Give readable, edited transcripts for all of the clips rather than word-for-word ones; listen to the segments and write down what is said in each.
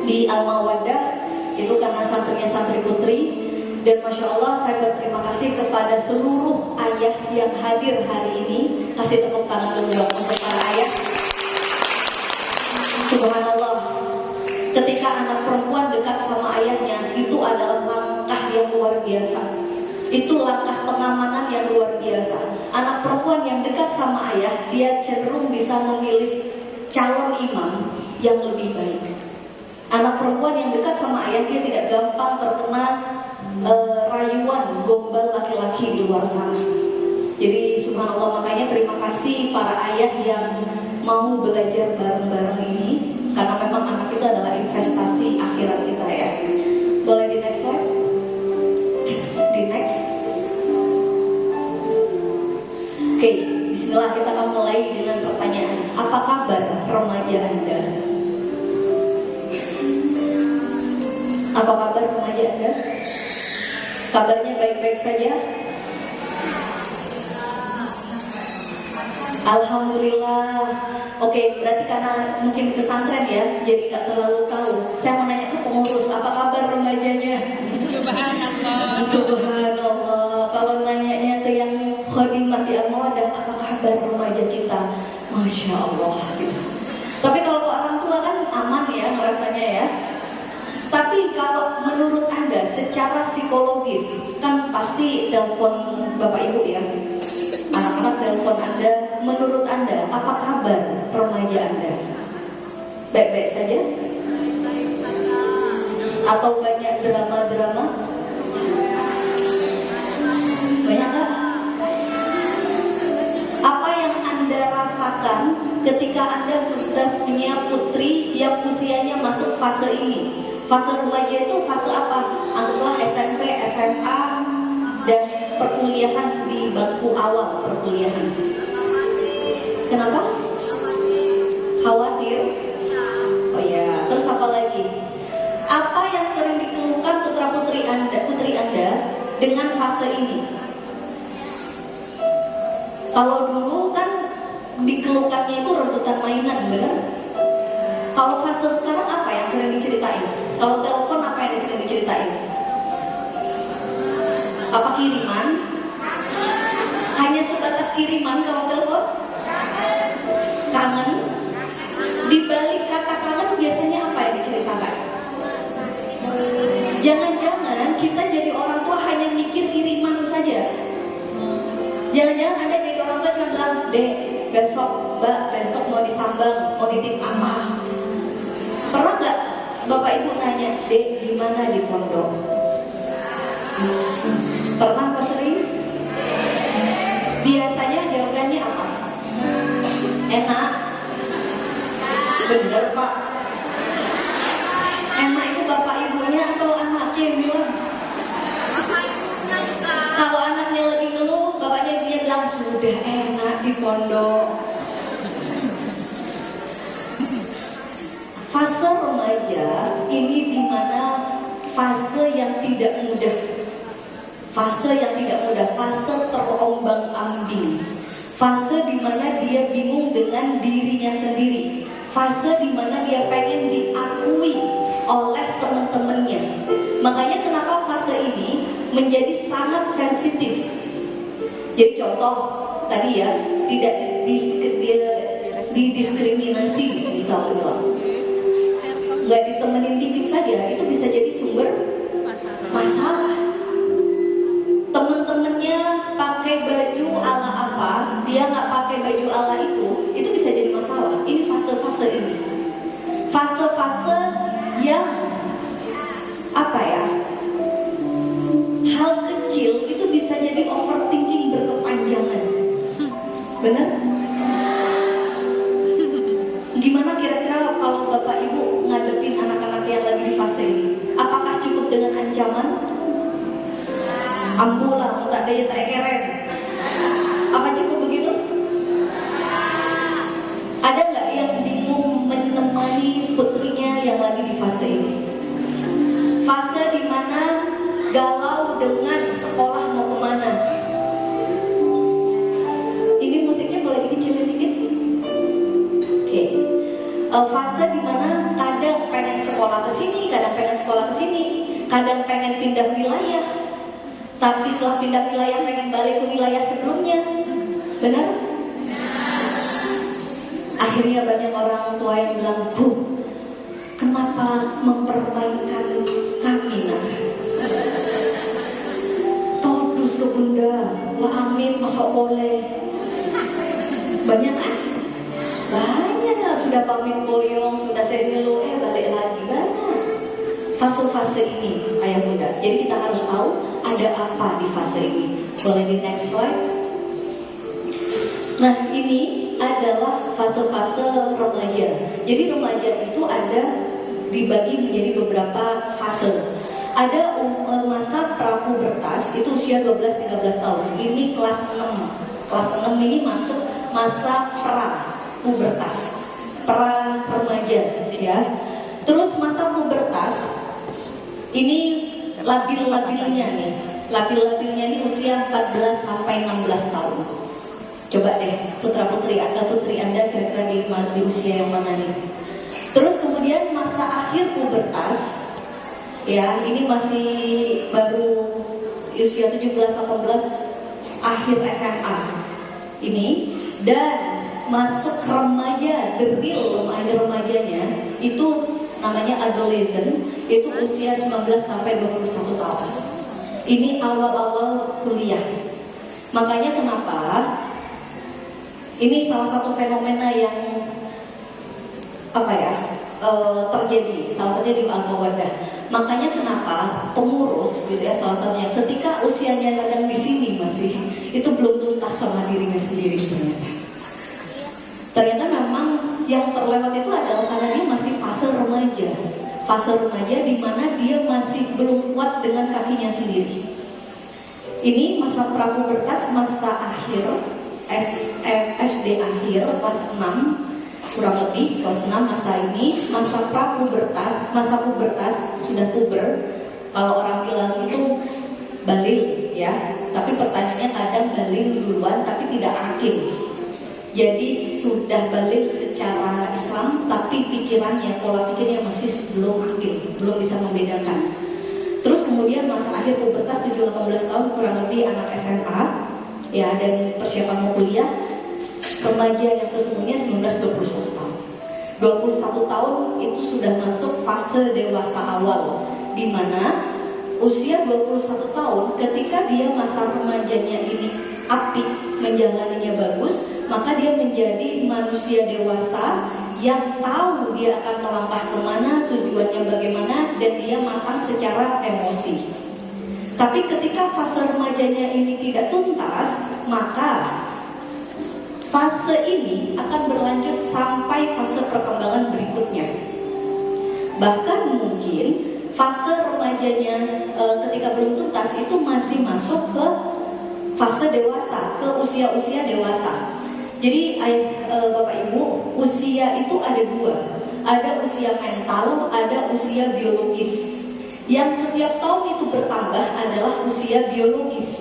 di Al-Mawaddah itu karena santrinya santri putri. Dan Masya Allah saya berterima kasih kepada seluruh ayah yang hadir hari ini. Kasih tepuk tangan dulu untuk para ayah. Subhanallah, ketika anak perempuan dekat sama ayahnya, itu adalah langkah yang luar biasa. Itu langkah pengamanan yang luar biasa. Anak perempuan yang dekat sama ayah, dia cenderung bisa memilih calon imam yang lebih baik. Anak perempuan yang dekat sama ayah, dia tidak gampang terkena rayuan gombal laki-laki di luar sana. Jadi subhanallah, makanya terima kasih para ayah yang mau belajar bareng-bareng ini, karena memang anak itu adalah investasi akhirat kita ya. Boleh di next slide? Di next. Oke, bismillah, kita akan mulai dengan pertanyaan. Apa kabar remaja Anda? Apa kabar remaja Anda? Kabarnya baik-baik saja? Alhamdulillah. Oke, berarti karena mungkin di pesantren ya, jadi gak terlalu tahu. Saya mau nanya ke pengurus, apa kabar remajanya? Subhanallah. Subhanallah. Kalau nanyanya ke yang khadimah di Al-Mawaddah, apa kabar remaja kita? Masya Allah gitu. Tapi kalau ke orang tua kan aman ya ngerasanya ya. Tapi kalau menurut Anda secara psikologis, kan pasti telepon Bapak Ibu ya, anak-anak telepon Anda. Menurut Anda, apa kabar remaja Anda? Baik-baik saja? Atau banyak drama-drama? Banyak nggak? Apa yang Anda rasakan ketika Anda sudah punya putri yang usianya masuk fase ini? Fase remaja itu fase apa? Anggaplah SMP, SMA, dan perkuliahan di bangku awal perkuliahan. Kenapa? Khawatir? Oh ya, terus apa lagi? Apa yang sering dikeluhkan putra-putri Anda dengan fase ini? Kalau dulu kan dikeluhkannya itu rebutan mainan, benar? Kalau fase sekarang apa yang sering diceritain? Kalau telepon apa yang sering diceritain? Apa kiriman? Hanya sebatas kiriman kalau telepon? Kangen? Di balik kata kangen biasanya apa yang diceritakan? Jangan-jangan kita jadi orang tua hanya mikir kiriman saja. Jangan-jangan Anda jadi orang tua yang bilang, Dek, besok, Mbak, besok mau disambang, mau nitip apa? Pernah nggak Bapak Ibu nanya, Dek, gimana di pondok? Pernah apa sering? Biasanya jawabannya apa? Enak? Bener Pak? Enak itu Bapak Ibunya atau anaknya yang bilang? Kalau anaknya lagi ngeluh, bapaknya ibunya bilang, sudah enak di pondok. Fase remaja ini dimana fase yang tidak mudah, fase terombang-ambing, fase dimana dia bingung dengan dirinya sendiri, fase dimana dia pengen diakui oleh teman-temannya. Makanya kenapa fase ini menjadi sangat sensitif. Jadi contoh tadi ya, tidak didiskriminasi misalnya, nggak ditemenin dikit saja, itu bisa jadi sumber masalah. Temen-temennya pakai baju ala apa, dia nggak pakai baju ala itu bisa jadi masalah. Ini fase-fase ini, fase-fase yang apa ya? Hal kecil itu bisa jadi overthinking berkepanjangan. Benar? Gimana kira-kira kalau Bapak Ibu ngadepin anak-anak yang lagi di fase ini? Apakah cukup dengan ancaman? Ambulah, mau tak daya tak keren. Apa cukup begitu? Ada nggak yang bingung menemani putrinya yang lagi di fase ini? Fase dimana galau dengan sekolah mau kemana? Ini musiknya boleh dikecilin dikit? Oke. Fase dimana kadang pengen sekolah sekolah ke sini, kadang pengen sekolah ke sini, kadang pengen pindah wilayah. Tapi setelah pindah wilayah pengen balik ke wilayah sebelumnya. Benar? Akhirnya banyak orang tua yang bilang, Bu, kenapa mempermainkan kami, nak? Todus ke bunda, lah amin, masuk boleh. Banyak kan? Banyak lah, sudah pamit boyong, sudah serilu, balik lagi. Banyak fase-fase ini, ayah bunda. Jadi kita harus tahu ada apa di fase ini. Boleh di next slide. Nah, ini adalah fase-fase remaja. Jadi remaja itu ada dibagi menjadi beberapa fase. Ada masa prapubertas, itu usia 12-13 tahun. Ini kelas 6. Kelas 6 ini masuk masa prapubertas, pra remaja, ya. Terus masa pubertas ini labil-labilnya nih. Labil-labilnya ini usia 14 sampai 16 tahun. Coba deh putra-putri Anda kira-kira di usia yang mana nih? Terus kemudian masa akhir pubertas, ya, ini masih baru usia 17-18, akhir SMA ini. Dan masuk remaja, the real remajanya itu namanya adolescent, itu usia 19 sampai 21 tahun. Ini awal-awal kuliah. Makanya kenapa ini salah satu fenomena yang terjadi, salah satunya di Al-Mawaddah. Makanya kenapa pengurus gitu ya, salah satunya ketika usianya kadang di sini masih itu belum tuntas sama dirinya sendiri ternyata memang yang terlewat itu adalah karena dia masih fase remaja di mana dia masih belum kuat dengan kakinya sendiri. Ini masa prapubertas, masa akhir SD akhir kelas 6 kurang lebih, kelas 6 masa ini masa prapubertas, masa pubertas, sudah puber. Kalau orang bilang itu balil ya, tapi pertanyaannya kadang balil duluan tapi tidak akil. Jadi sudah balik secara Islam, tapi pikirannya, pola pikirnya masih belum akil, belum bisa membedakan. Terus kemudian masa akhir pubertas 17-18 tahun kurang lebih anak SMA, ya, dan persiapan mau kuliah. Remaja yang sesungguhnya 19-21 tahun. 21 tahun itu sudah masuk fase dewasa awal, di mana usia 21 tahun ketika dia masa remajanya ini apik, menjalaninya bagus, maka dia menjadi manusia dewasa yang tahu dia akan melangkah kemana, tujuannya bagaimana, dan dia matang secara emosi. Tapi ketika fase remajanya ini tidak tuntas, maka fase ini akan berlanjut sampai fase perkembangan berikutnya. Bahkan mungkin fase remajanya ketika belum tuntas itu masih masuk ke fase dewasa, ke usia-usia dewasa. Jadi Bapak Ibu, usia itu ada dua. Ada usia mental, ada usia biologis. Yang setiap tahun itu bertambah adalah usia biologis.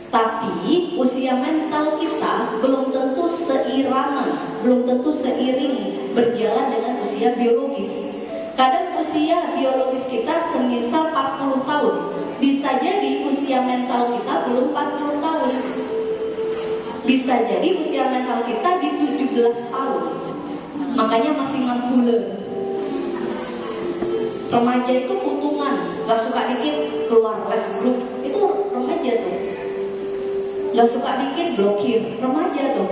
Tapi usia mental kita belum tentu seirangan, belum tentu seiring berjalan dengan usia biologis. Kadang usia biologis kita semisal 40 tahun, bisa jadi usia mental kita belum 40 tahun. Bisa jadi usia mental kita di 17 tahun. Makanya masih ngangguler. Remaja itu kutungan, gak suka dikit keluar left group, itu remaja tuh. Gak suka dikit blokir, remaja tuh.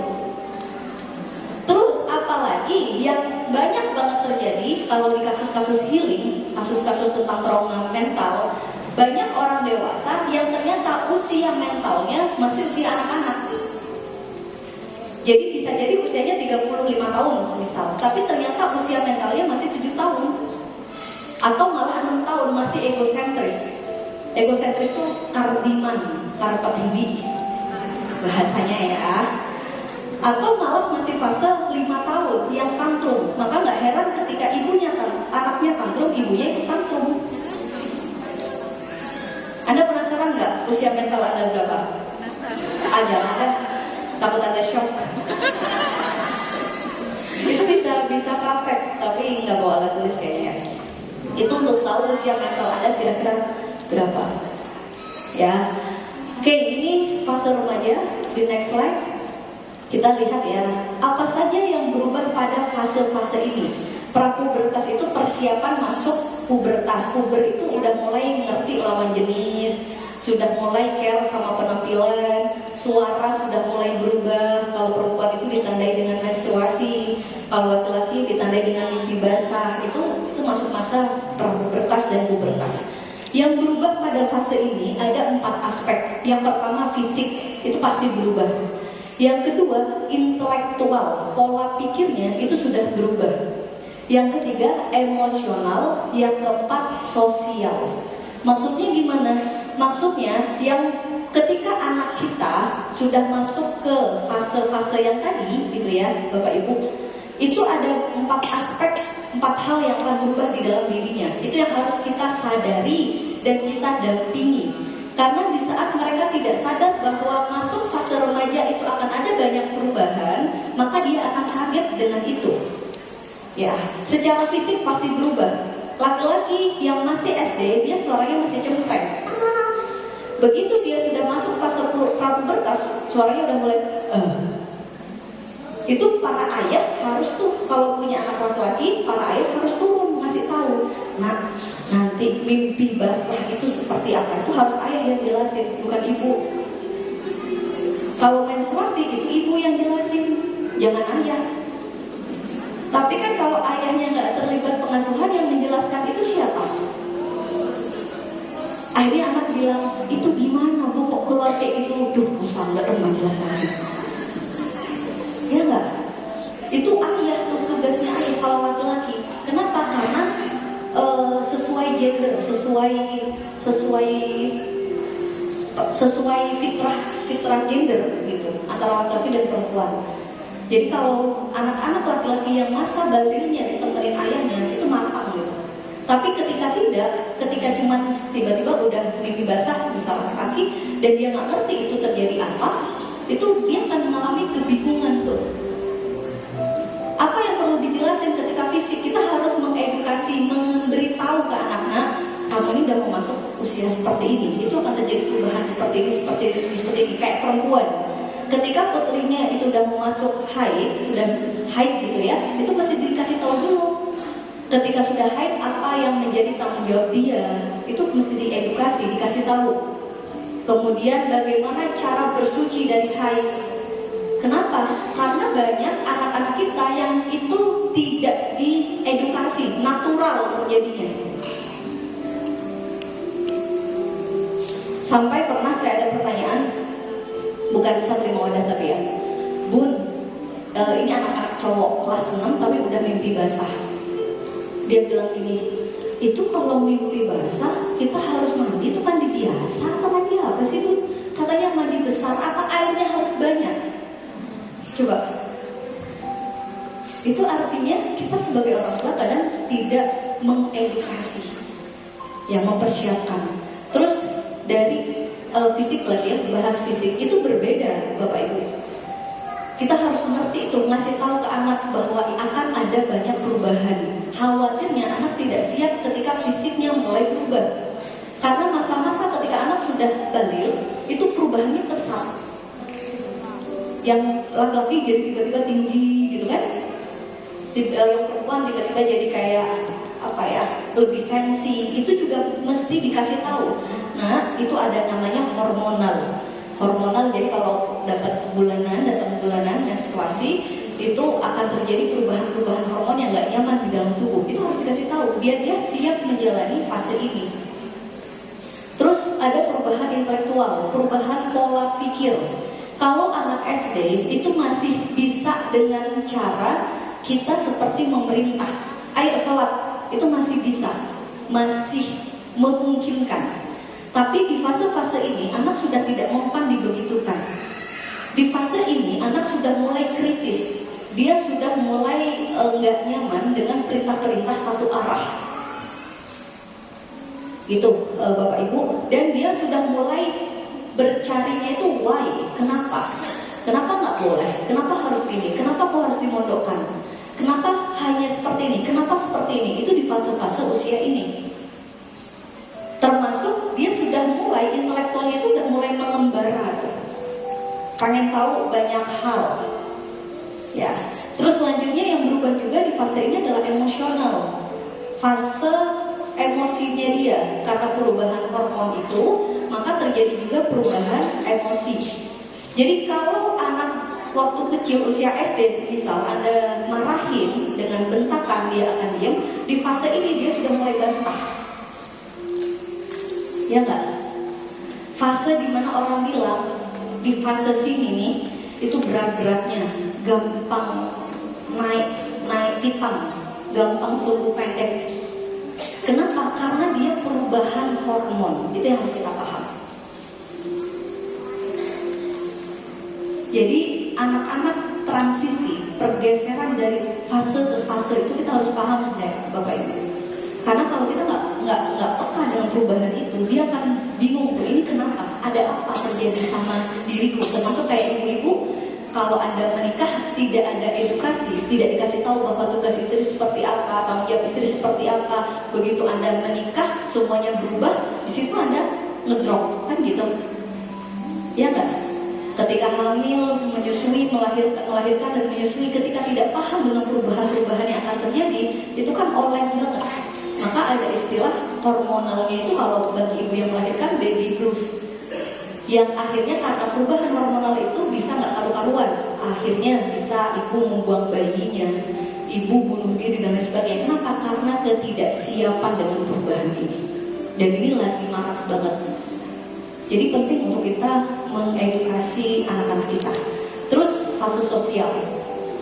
Terus apalagi yang banyak banget terjadi kalau di kasus-kasus healing, kasus-kasus tentang trauma mental, banyak orang dewasa yang ternyata usia mentalnya masih usia anak-anak. Jadi bisa jadi usianya 35 tahun semisal, tapi ternyata usia mentalnya masih 7 tahun. Atau malah 6 tahun, masih egosentris. Egosentris itu kardiman, karpat hibi bahasanya ya. Atau malah masih fase 5 tahun yang tantrum. Maka gak heran ketika anaknya tantrum, ibunya ikut tantrum. Anda penasaran gak usia mental Anda berapa? Ada. Takut Anda shock. Itu bisa praktek, tapi nggak bawa alat tulis kayaknya. Itu untuk tahu usia mental Anda kira-kira berapa. Ya. Oke, ini fase remaja. Di next slide. Kita lihat ya, apa saja yang berubah pada fase-fase ini. Prapubertas itu persiapan masuk pubertas. Puber itu udah mulai ngerti lawan jenis, sudah mulai care sama penampilan, suara sudah mulai berubah. Kalau perempuan itu ditandai dengan menstruasi, kalau laki-laki ditandai dengan mimpi basah. Itu masuk masa prapubertas dan pubertas. Yang berubah pada fase ini ada 4 aspek. Yang pertama fisik, itu pasti berubah. Yang kedua intelektual, pola pikirnya itu sudah berubah. Yang ketiga emosional, yang keempat sosial. Maksudnya gimana? Maksudnya yang ketika anak kita sudah masuk ke fase-fase yang tadi gitu ya Bapak Ibu, itu ada 4 aspek, 4 hal yang akan berubah di dalam dirinya. Itu yang harus kita sadari dan kita dampingi. Karena di saat mereka tidak sadar bahwa masuk fase remaja itu akan ada banyak perubahan, maka dia akan kaget dengan itu. Ya, secara fisik pasti berubah. Laki-laki yang masih SD, dia suaranya masih cempreng. Begitu dia sudah masuk fase prapubertas, suaranya udah mulai Itu para ayah harus tuh, kalau punya anak laki-laki, para ayah harus turun ngasih tahu. Nah, nanti mimpi basah itu seperti apa? Itu harus ayah yang jelasin, bukan ibu. Kalau menstruasi itu ibu yang jelasin, jangan ayah. Tapi kan kalau ayahnya nggak terlibat pengasuhan, yang menjelaskan itu siapa? Akhirnya anak bilang, itu gimana bu, kok keluar kayak gitu? Duh, bosan nggak rumah jelasannya. Ya nggak? Itu ayah tuh, tugasnya ayah kalau laki-laki. Kenapa? Karena sesuai gender, sesuai fitrah gender gitu, antara laki-laki dan perempuan. Jadi kalau anak-anak laki-laki yang masa balilnya ditemenin ayahnya itu mampang gitu. Tapi ketika tidak, ketika cuma tiba-tiba udah mimpi basah misal laki-laki dan dia nggak ngerti itu terjadi apa, itu dia akan mengalami kebingungan tuh. Apa yang perlu dijelasin ketika fisik? Kita harus mengedukasi, memberitahu ke anak-anak, kamu ini udah mau masuk usia seperti ini. Itu akan terjadi perubahan seperti ini. Kayak perempuan. Ketika putrinya itu udah mau masuk haid gitu ya, itu mesti dikasih tahu dulu. Ketika sudah haid, apa yang menjadi tanggung jawab dia, itu mesti diedukasi, dikasih tahu. Kemudian bagaimana cara bersuci dari haid. Kenapa? Karena banyak anak-anak kita yang itu tidak diedukasi, natural terjadinya. Sampai pernah saya ada pertanyaan, bukan Satria Wadah tapi ya, Bun, ini anak-anak cowok kelas 6 tapi udah mimpi basah. Dia bilang gini, itu kalau mimpi basah kita harus mandi, itu mandi biasa atau mandi apa sih Bun? Katanya mandi besar, apa airnya harus banyak? Coba, itu artinya kita sebagai orang tua kadang tidak mengedukasi, ya mempersiapkan. Terus dari fisik lagi ya, bahas fisik itu berbeda Bapak Ibu. Kita harus mengerti itu, ngasih tahu ke anak bahwa akan ada banyak perubahan. Khawatirnya anak tidak siap ketika fisiknya mulai berubah. Karena masa-masa ketika anak sudah balil, itu perubahannya pesat. Yang laki-laki jadi tiba-tiba tinggi gitu kan, yang perempuan tiba-tiba jadi kayak apa ya, lebih sensi. Itu juga mesti dikasih tahu. Nah, itu ada namanya hormonal. Jadi kalau datang bulanan menstruasi, itu akan terjadi perubahan hormon yang nggak nyaman di dalam tubuh. Itu harus dikasih tahu biar dia siap menjalani fase ini. Terus ada perubahan intelektual, perubahan pola pikir. Kalau anak SD itu masih bisa dengan cara kita seperti memerintah, ayo sholat, itu masih bisa, masih memungkinkan. Tapi di fase-fase ini anak sudah tidak mempan dibegitukan. Di fase ini anak sudah mulai kritis, dia sudah mulai nggak nyaman dengan perintah-perintah satu arah. Gitu Bapak Ibu, dan dia sudah mulai bercarinya itu why, kenapa nggak boleh, kenapa harus gini, kenapa kok harus dimondokkan, kenapa hanya seperti ini, kenapa seperti ini. Itu di fase-fase usia ini. mulai intelektualnya itu udah mulai mengembara, pengen tahu banyak hal. Ya, terus selanjutnya yang berubah juga di fase ini adalah emosional. Fase emosinya dia, karena perubahan hormon itu, maka terjadi juga perubahan emosi. Jadi kalau anak waktu kecil usia SD, misal Anda marahin dengan bentakan, dia akan diam. Di fase ini dia sudah mulai bantah, ya enggak? Fase dimana orang bilang di fase sini nih itu berat-beratnya, gampang naik pitam, gampang sumbu pendek. Kenapa? Karena dia perubahan hormon. Itu yang harus kita paham. Jadi anak-anak transisi, pergeseran dari fase ke fase itu kita harus paham sebenarnya, Bapak Ibu. Karena kalau kita nggak peka dengan perubahan itu, dia akan bingung tuh, ini kenapa? Ada apa terjadi sama diriku? Termasuk kayak ibu-ibu, kalau Anda menikah tidak ada edukasi, tidak dikasih tahu bahwa tugas istri seperti apa, tanggung jawab istri seperti apa. Begitu Anda menikah, semuanya berubah. Di situ Anda ngedrop, kan gitu? Ya nggak? Ketika hamil, menyusui, melahirkan dan menyusui, ketika tidak paham dengan perubahan-perubahan yang akan terjadi, itu kan oleng banget. Maka ada istilah hormonalnya itu kalau bagi ibu yang melahirkan baby blues, yang akhirnya karena perubahan hormonal itu bisa nggak karu-karuan. Akhirnya bisa ibu membuang bayinya, ibu bunuh diri dan lain sebagainya. Kenapa? Karena ketidaksiapan dengan perubahan ini. Dan ini lagi marak banget. Jadi penting untuk kita mengedukasi anak-anak kita. Terus fase sosial.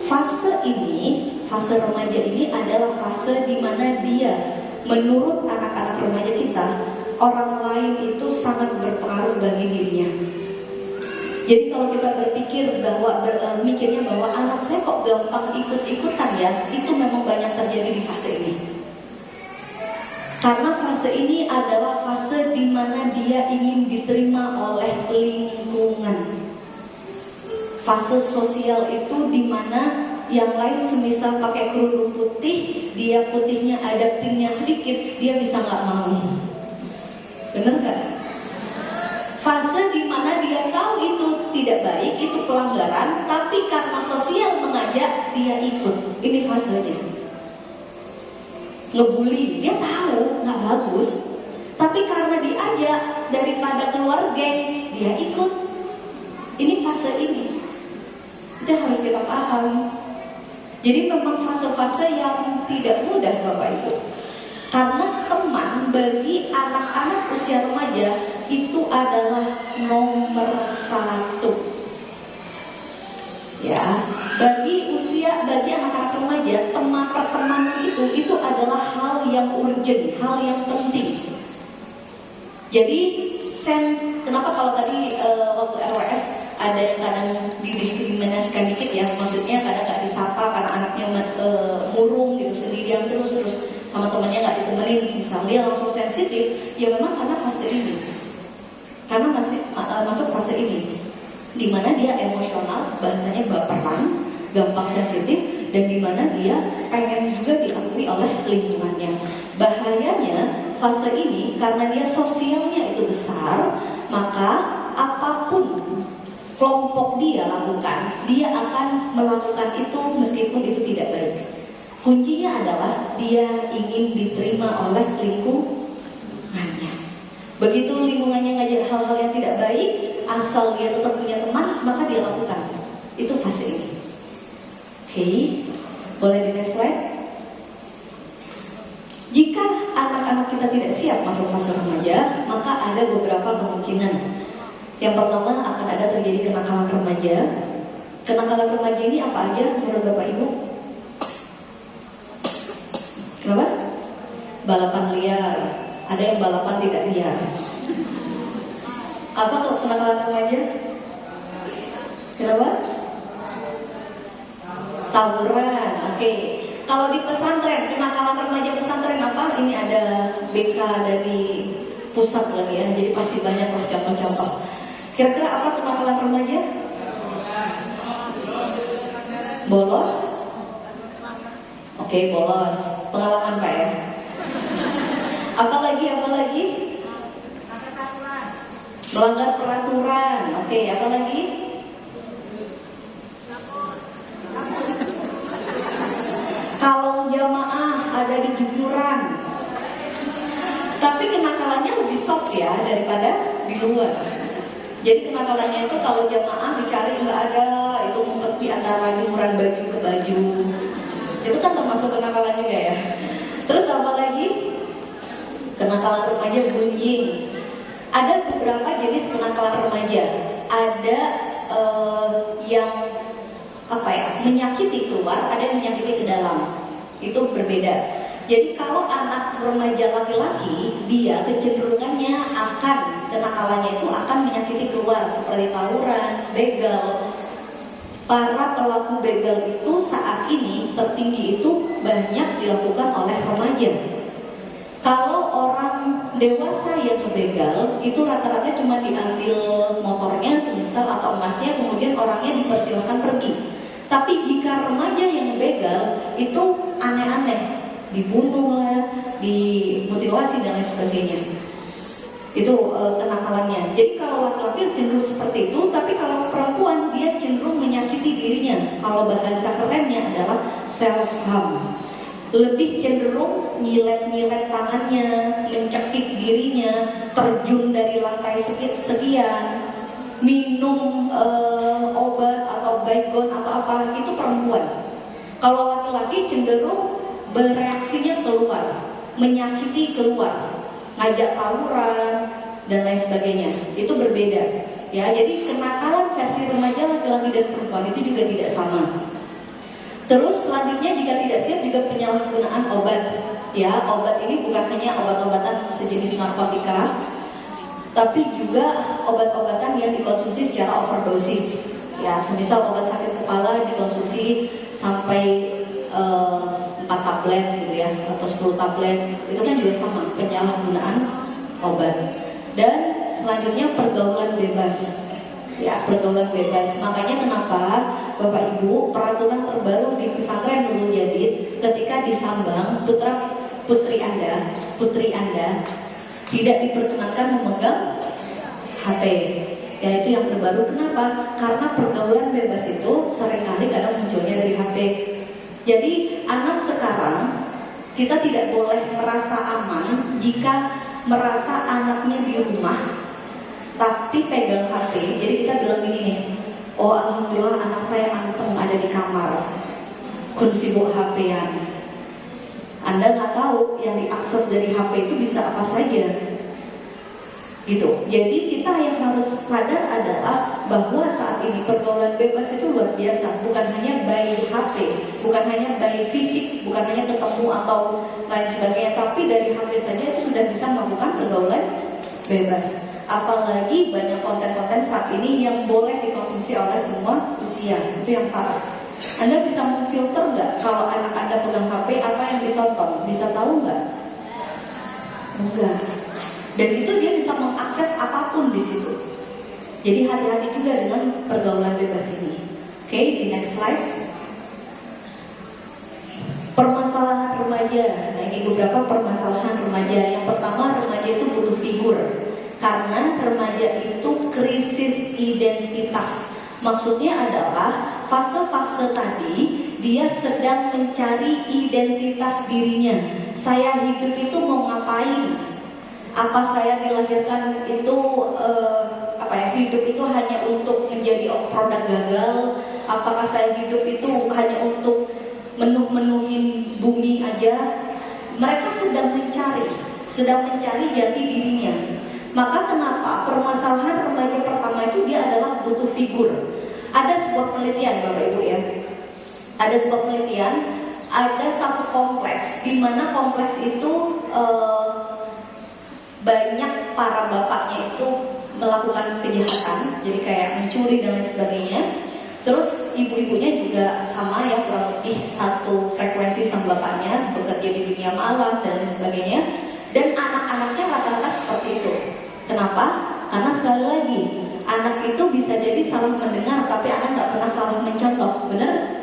Fase ini, fase remaja ini adalah fase di mana dia, menurut anak-anak remaja kita, orang lain itu sangat berpengaruh bagi dirinya. Jadi kalau kita berpikir bahwa mikirnya bahwa anak saya kok gampang ikut-ikutan ya, itu memang banyak terjadi di fase ini. Karena fase ini adalah fase di mana dia ingin diterima oleh lingkungan. Fase sosial itu di mana yang lain semisal pakai kerudung putih, dia putihnya ada pinknya sedikit, dia bisa nggak mau. Bener nggak? Fase di mana dia tahu itu tidak baik, itu pelanggaran, tapi karena sosial mengajak, dia ikut. Ini fasenya. Ngebully, dia tahu nggak bagus, tapi karena diajak daripada keluar geng, dia ikut. Ini fase ini. Itu harus kita paham. Jadi memang fase-fase yang tidak mudah, Bapak Ibu. Karena teman bagi anak-anak usia remaja itu adalah nomor 1. Ya, bagi anak-anak remaja, pertemanan itu adalah hal yang urgent, hal yang penting. Jadi kenapa kalau tadi waktu RWS ada yang kadang didiskriminasikan dikit ya, maksudnya kadang nggak disapa karena anaknya murung gitu sendirian terus sama temannya nggak ditemenin, misalnya dia langsung sensitif, ya memang karena fase ini, karena masih masuk fase ini, dimana dia emosional, bahasanya baperan, gampang sensitif, dan dimana dia pengen juga diakui oleh lingkungannya. Bahayanya fase ini karena dia sosialnya itu besar, maka apapun kelompok dia lakukan, dia akan melakukan itu meskipun itu tidak baik. Kuncinya adalah dia ingin diterima oleh lingkungannya. Begitu lingkungannya ngajak hal-hal yang tidak baik, asal dia tetap punya teman, maka dia lakukan. Itu fase ini. Oke, boleh di next slide. Jika anak-anak kita tidak siap masuk fase remaja, maka ada beberapa kemungkinan. Yang pertama akan ada terjadi kenakalan remaja. Kenakalan remaja ini apa aja menurut Bapak Ibu? Kenapa? Balapan liar. Ada yang balapan tidak liar. Apa kalau kenakalan remaja? Kenapa? Tawuran. Oke. Kalau di pesantren, kenakalan remaja pesantren apa? Ini ada BK dari pusat lagi ya. Jadi pasti banyak lah contoh-contoh. Kira-kira apa kenakalan remaja? Bolos? Oke, bolos. Pengalaman Pak ya? Apa lagi? melanggar peraturan. Oke, apa lagi? Kalau jamaah ada di jemuran, tapi kenakalannya lebih soft ya daripada di luar. Jadi kenakalannya itu kalau jamaah dicari nggak ada, itu ngumpet di antara jemuran baju ke baju. Itu kan termasuk kenakalan juga ya. Terus apa lagi? Kenakalan remaja bullying. Ada beberapa jenis kenakalan remaja. Ada yang menyakiti keluar, ada yang menyakiti ke dalam. Itu berbeda. Jadi kalau anak remaja laki-laki, dia kecenderungannya kenakalannya itu akan menyakiti keluar, seperti tawuran, begal. Para pelaku begal itu saat ini tertinggi itu banyak dilakukan oleh remaja. Kalau orang dewasa yang begal itu rata-rata cuma diambil motornya, semisal atau emasnya, kemudian orangnya dipersilakan pergi. Tapi jika remaja yang begal itu aneh-aneh, dibunuh lah, dimutilasi dan lain sebagainya. Itu kenakalannya. Jadi kalau laki-laki cenderung seperti itu, tapi kalau perempuan dia cenderung menyakiti dirinya. Kalau bahasa kerennya adalah self harm. Lebih cenderung nyilet-nyilet tangannya, mencekik dirinya, terjun dari lantai sekian, minum obat atau baygon atau apa, itu perempuan. Kalau laki-laki cenderung bereaksinya keluar, menyakiti keluar, ngajak tawuran dan lain sebagainya. Itu berbeda ya. Jadi kenakalan versi remaja laki-laki dan perempuan itu juga tidak sama. Terus selanjutnya jika tidak siap juga penyalahgunaan obat. Ya, obat ini bukan hanya obat-obatan sejenis narkotika, tapi juga obat-obatan yang dikonsumsi secara overdosis. Ya, semisal obat sakit kepala dikonsumsi sampai 4 tablet gitu ya, atau 10 tablet, itu kan juga sama, penyalahgunaan obat. Dan selanjutnya pergaulan bebas. Ya, pergaulan bebas. Makanya kenapa Bapak Ibu, peraturan terbaru di pesantren Nurul Jadid ketika di Sambang, putri Anda tidak diperkenankan memegang HP. Ya, itu yang terbaru. Kenapa? Karena pergaulan bebas itu seringkali kadang munculnya dari HP. Jadi anak sekarang kita tidak boleh merasa aman jika merasa anaknya di rumah tapi pegang HP. Jadi kita bilang gini nih, oh alhamdulillah anak saya anteng ada di kamar, kun sibuk HP-an. Anda nggak tahu yang diakses dari HP itu bisa apa saja. Gitu. Jadi kita yang harus sadar adalah bahwa saat ini pergaulan bebas itu luar biasa. Bukan hanya by HP, bukan hanya by fisik, bukan hanya ketemu atau lain sebagainya, tapi dari HP saja itu sudah bisa melakukan pergaulan bebas. Apalagi banyak konten-konten saat ini yang boleh dikonsumsi oleh semua usia. Itu yang parah. Anda bisa memfilter nggak kalau anak Anda pegang HP apa yang ditonton? Bisa tahu nggak? Enggak. Dan itu dia bisa mengakses apapun di situ. Jadi hati-hati juga dengan pergaulan bebas ini. Oke, di next slide. Permasalahan remaja. Nah, ini beberapa permasalahan remaja. Yang pertama, remaja itu butuh figur. Karena remaja itu krisis identitas. Maksudnya adalah fase-fase tadi dia sedang mencari identitas dirinya. Saya hidup itu mau ngapain? Apa saya dilahirkan itu hidup itu hanya untuk menjadi produk gagal? Apakah saya hidup itu hanya untuk menuhin bumi aja? Mereka sedang mencari jati dirinya. Maka kenapa permasalahan remaja pertama itu dia adalah butuh figur. Ada sebuah penelitian Bapak Ibu ya. Ada sebuah penelitian, ada satu kompleks di mana kompleks itu banyak para bapaknya itu melakukan kejahatan, jadi kayak mencuri dan lain sebagainya. Terus ibu-ibunya juga sama ya, kurang lebih satu frekuensi sama bapaknya, bekerja di dunia malam dan lain sebagainya. Dan anak-anaknya rata-rata seperti itu. Kenapa? Karena sekali lagi, anak itu bisa jadi salah mendengar, tapi anak nggak pernah salah mencontoh, bener?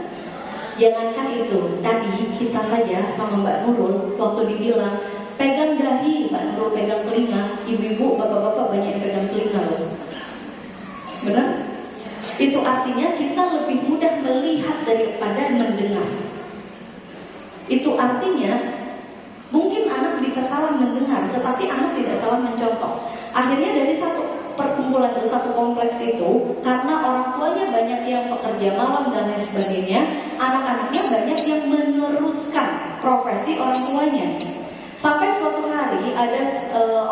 Jangankan itu, tadi kita saja sama Mbak Nurul waktu dibilang pegang dahi, nggak Nurul pegang telinga? Ibu-ibu, bapak-bapak banyak yang pegang telinga loh. Benar? Itu artinya kita lebih mudah melihat daripada mendengar. Itu artinya mungkin anak bisa salah mendengar, tetapi anak tidak salah mencontoh. Akhirnya dari satu perkumpulan itu, satu kompleks itu, karena orang tuanya banyak yang pekerja malam dan lain sebagainya, anak-anaknya banyak yang meneruskan profesi orang tuanya. Sampai suatu hari ada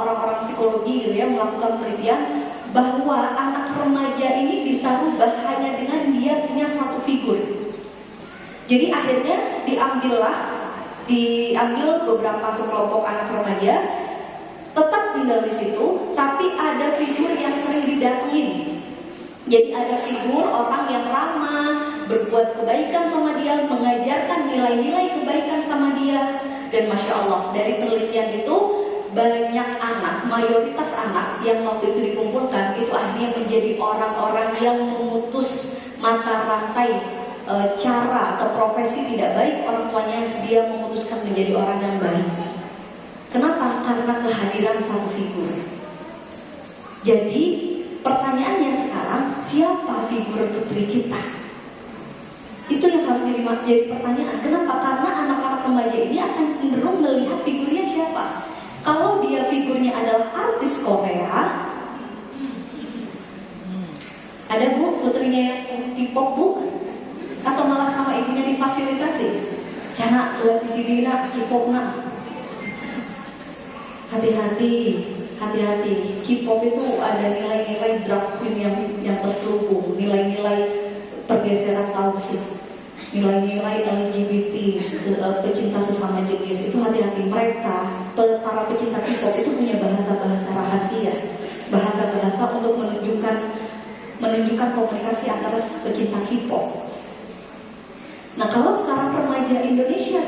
orang-orang psikologi gitu ya melakukan penelitian bahwa anak remaja ini bisa rubah hanya dengan dia punya satu figur. Jadi akhirnya diambil beberapa sekelompok anak remaja, tetap tinggal di situ, tapi ada figur yang sering didatengin. Jadi ada figur orang yang ramah, berbuat kebaikan sama dia, mengajarkan nilai-nilai kebaikan sama dia. Dan Masya Allah, dari penelitian itu banyak anak, mayoritas anak yang waktu itu dikumpulkan itu akhirnya menjadi orang-orang yang memutus mata rantai cara atau profesi tidak baik orang tuanya, dia memutuskan menjadi orang yang baik. Kenapa? Karena kehadiran satu figur. Jadi pertanyaannya sekarang, siapa figur putri kita? Itu yang harus jadi pertanyaan. Kenapa? Karena anak-anak remaja ini akan cenderung melihat figurnya siapa. Kalau dia figurnya adalah artis Korea, ada bu putrinya yang K-pop bu, atau malah sama ibunya difasilitasi. Karena televisi dina K-pop nak. Hati-hati. K-pop itu ada nilai-nilai drag queen yang terselubung, nilai-nilai pergeseran tauhid, nilai-nilai LGBT, pecinta sesama jenis. Itu hati-hati, mereka para pecinta K-pop itu punya bahasa-bahasa rahasia, bahasa-bahasa untuk menunjukkan komunikasi antara pecinta K-pop. Nah kalau sekarang remaja Indonesia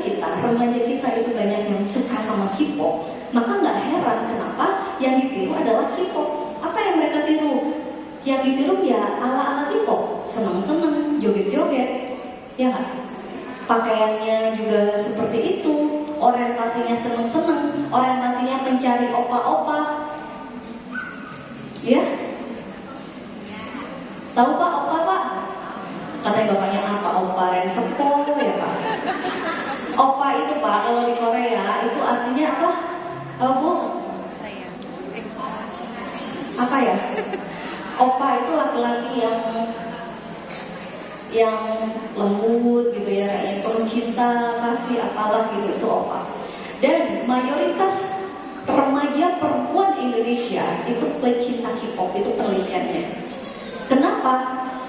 remaja kita itu banyak yang suka sama K-pop, maka nggak heran kenapa yang ditiru adalah K-pop. Apa yang mereka tiru? Yang ditiru ya ala-ala K-pop, seneng-seneng, joget-joget, ya nggak? Pakaiannya juga seperti itu, orientasinya seneng-seneng, orientasinya mencari opa-opa, ya? Tahu pak opa pak? Katanya bapaknya apa? Opa Rensepo ya pak? Opa itu pak, kalau di Korea itu artinya apa? Apa bu? Apa ya? Opa itu laki-laki yang lembut gitu ya, kayaknya penuh cinta, kasih apalah gitu, itu opa. Dan mayoritas remaja perempuan Indonesia itu pecinta K-pop, itu penelitiannya. Kenapa?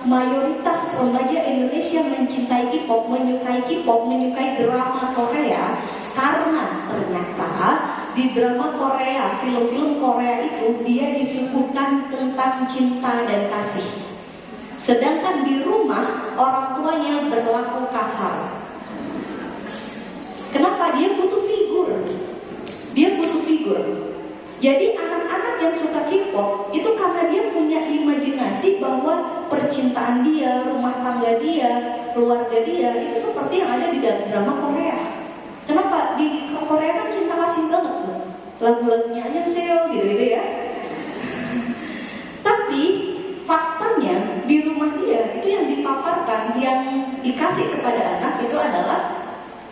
Mayoritas remaja Indonesia mencintai K-pop, menyukai drama Korea, karena ternyata di drama Korea, film-film Korea itu dia disuguhkan tentang cinta dan kasih. Sedangkan di rumah orang tuanya berlaku kasar. Kenapa? Dia butuh figur. Jadi anak-anak yang suka K-pop itu karena dia punya imajinasi bahwa percintaan dia, rumah tangga dia, keluarga dia itu seperti yang ada di dalam drama Korea. Kenapa? Di Korea kan cinta kasih banget tuh, lagu-lagunya Annyeonghaseyo gitu-gitu ya. Tapi faktanya di rumah dia itu yang dipaparkan, yang dikasih kepada anak itu adalah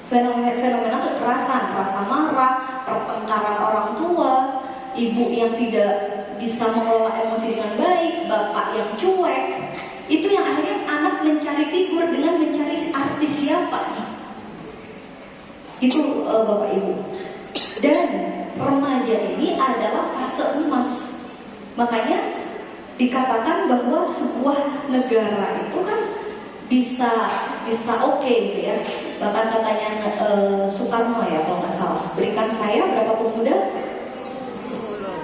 fenomena kekerasan, rasa marah, pertengkaran orang tua, ibu yang tidak bisa mengelola emosi dengan baik, bapak yang cuek. Itu yang akhirnya anak mencari figur dengan mencari artis siapa nih. Itu bapak ibu. Dan remaja ini adalah fase emas. Makanya dikatakan bahwa sebuah negara itu kan bisa oke gitu ya. Bahkan katanya Soekarno ya kalau nggak salah, berikan saya berapa pemuda?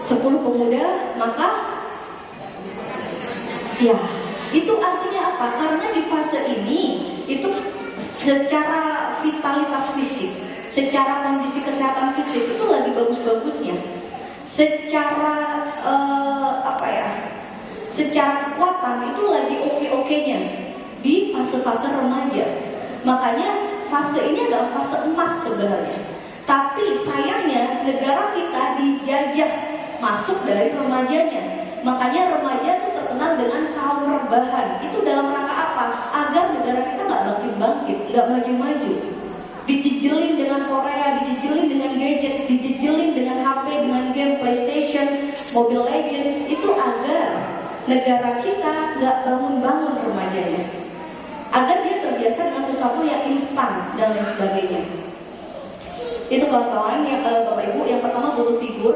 10 pemuda, maka ya itu artinya apa? Karena di fase ini itu secara vitalitas fisik, secara kondisi kesehatan fisik itu lagi bagus-bagusnya. Secara secara kekuatan itu lagi oke-okenya di fase-fase remaja. Makanya fase ini adalah fase emas sebenarnya. Tapi sayangnya negara kita dijajah masuk dari remajanya. Makanya remaja itu terkenal dengan kaum rebahan. Itu dalam rangka apa? Agar negara kita nggak bangkit-bangkit, nggak maju-maju. Dijejelin dengan Korea, dijejelin dengan gadget, dijejelin dengan HP, dengan game PlayStation, Mobile Legends. Itu agar negara kita nggak bangun-bangun remajanya. Agar dia terbiasa dengan sesuatu yang instan dan lain sebagainya. Itu kawan-kawan, Bapak Ibu, yang pertama butuh figur.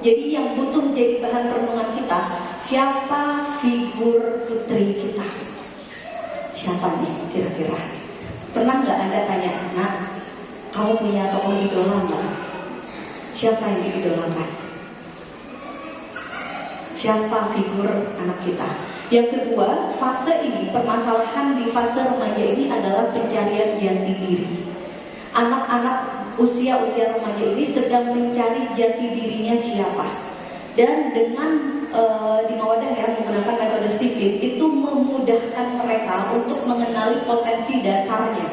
Jadi yang butuh jadi bahan renungan kita, siapa figur putri kita? Siapa nih kira-kira? Pernah nggak Anda tanya, nak, kamu punya tokoh idola nggak? Siapa yang diidolakan? Siapa figur anak kita? Yang kedua, fase ini, permasalahan di fase remaja ini adalah pencarian jati diri. Anak-anak usia remaja ini sedang mencari jati dirinya siapa. Dan dengan di Mawadah ya, menggunakan metode Stephen, itu memudahkan mereka untuk mengenali potensi dasarnya,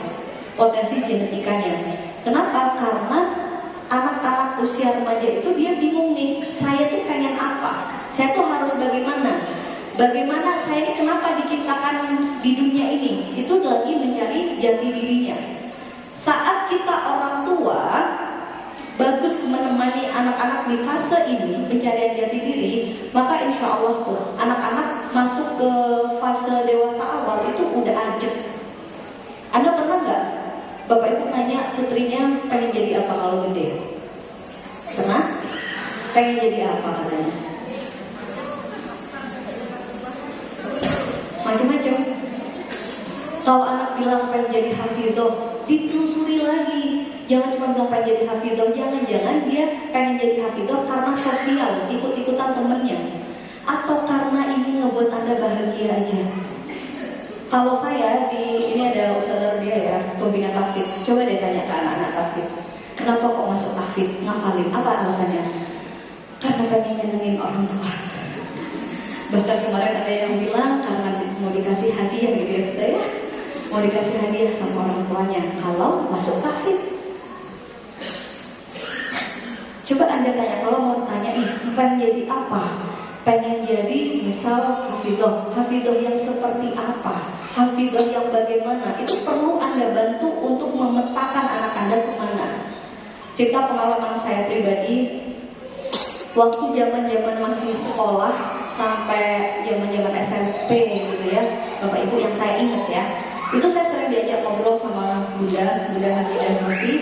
potensi genetikanya. Kenapa? Karena anak-anak usia remaja itu dia bingung nih, saya tuh pengen apa? Saya tuh harus bagaimana? Bagaimana saya ini kenapa diciptakan di dunia ini? Itu lagi mencari jati dirinya. Saat kita orang tua bagus menemani anak-anak di fase ini pencarian jati diri, maka insya Allah tuh anak-anak masuk ke fase dewasa awal itu udah ajak. Anda pernah nggak Bapak Ibu nanya putrinya pengen jadi apa kalau gede? Pernah? Pengen jadi apa katanya? Macam-macam. Kalau anak bilang pengen jadi hafidhoh, ditelusuri lagi. Jangan cuma bilang pengen jadi hafidhoh, jangan-jangan dia pengen jadi hafidhoh karena sosial, ikut-ikutan temennya, atau karena ini ngebuat Anda bahagia aja. Kalau saya ini ada usaha dia ya, pembina tahfidz. Coba deh tanya ke anak-anak tahfidz, kenapa kok masuk tahfidz? Ngafalin, apa alasannya? Karena pengen nyenengin orang tua. Bahkan kemarin ada yang bilang karena mau dikasih hadiah gitu ya, ya, mau dikasih hadiah sama orang tuanya kalau masuk tahfidz. Coba Anda tanya, kalau mau tanya nih, pengen jadi apa? Pengen jadi misal hafidhoh. Hafidhoh yang seperti apa? Hafidhoh yang bagaimana? Itu perlu Anda bantu untuk memetakan anak Anda kemana. Cerita pengalaman saya pribadi, waktu zaman-zaman masih sekolah sampai zaman-zaman SMP gitu ya, Bapak Ibu yang saya ingat ya, itu saya sering diajak ngobrol sama Bunda Hamidah Nafi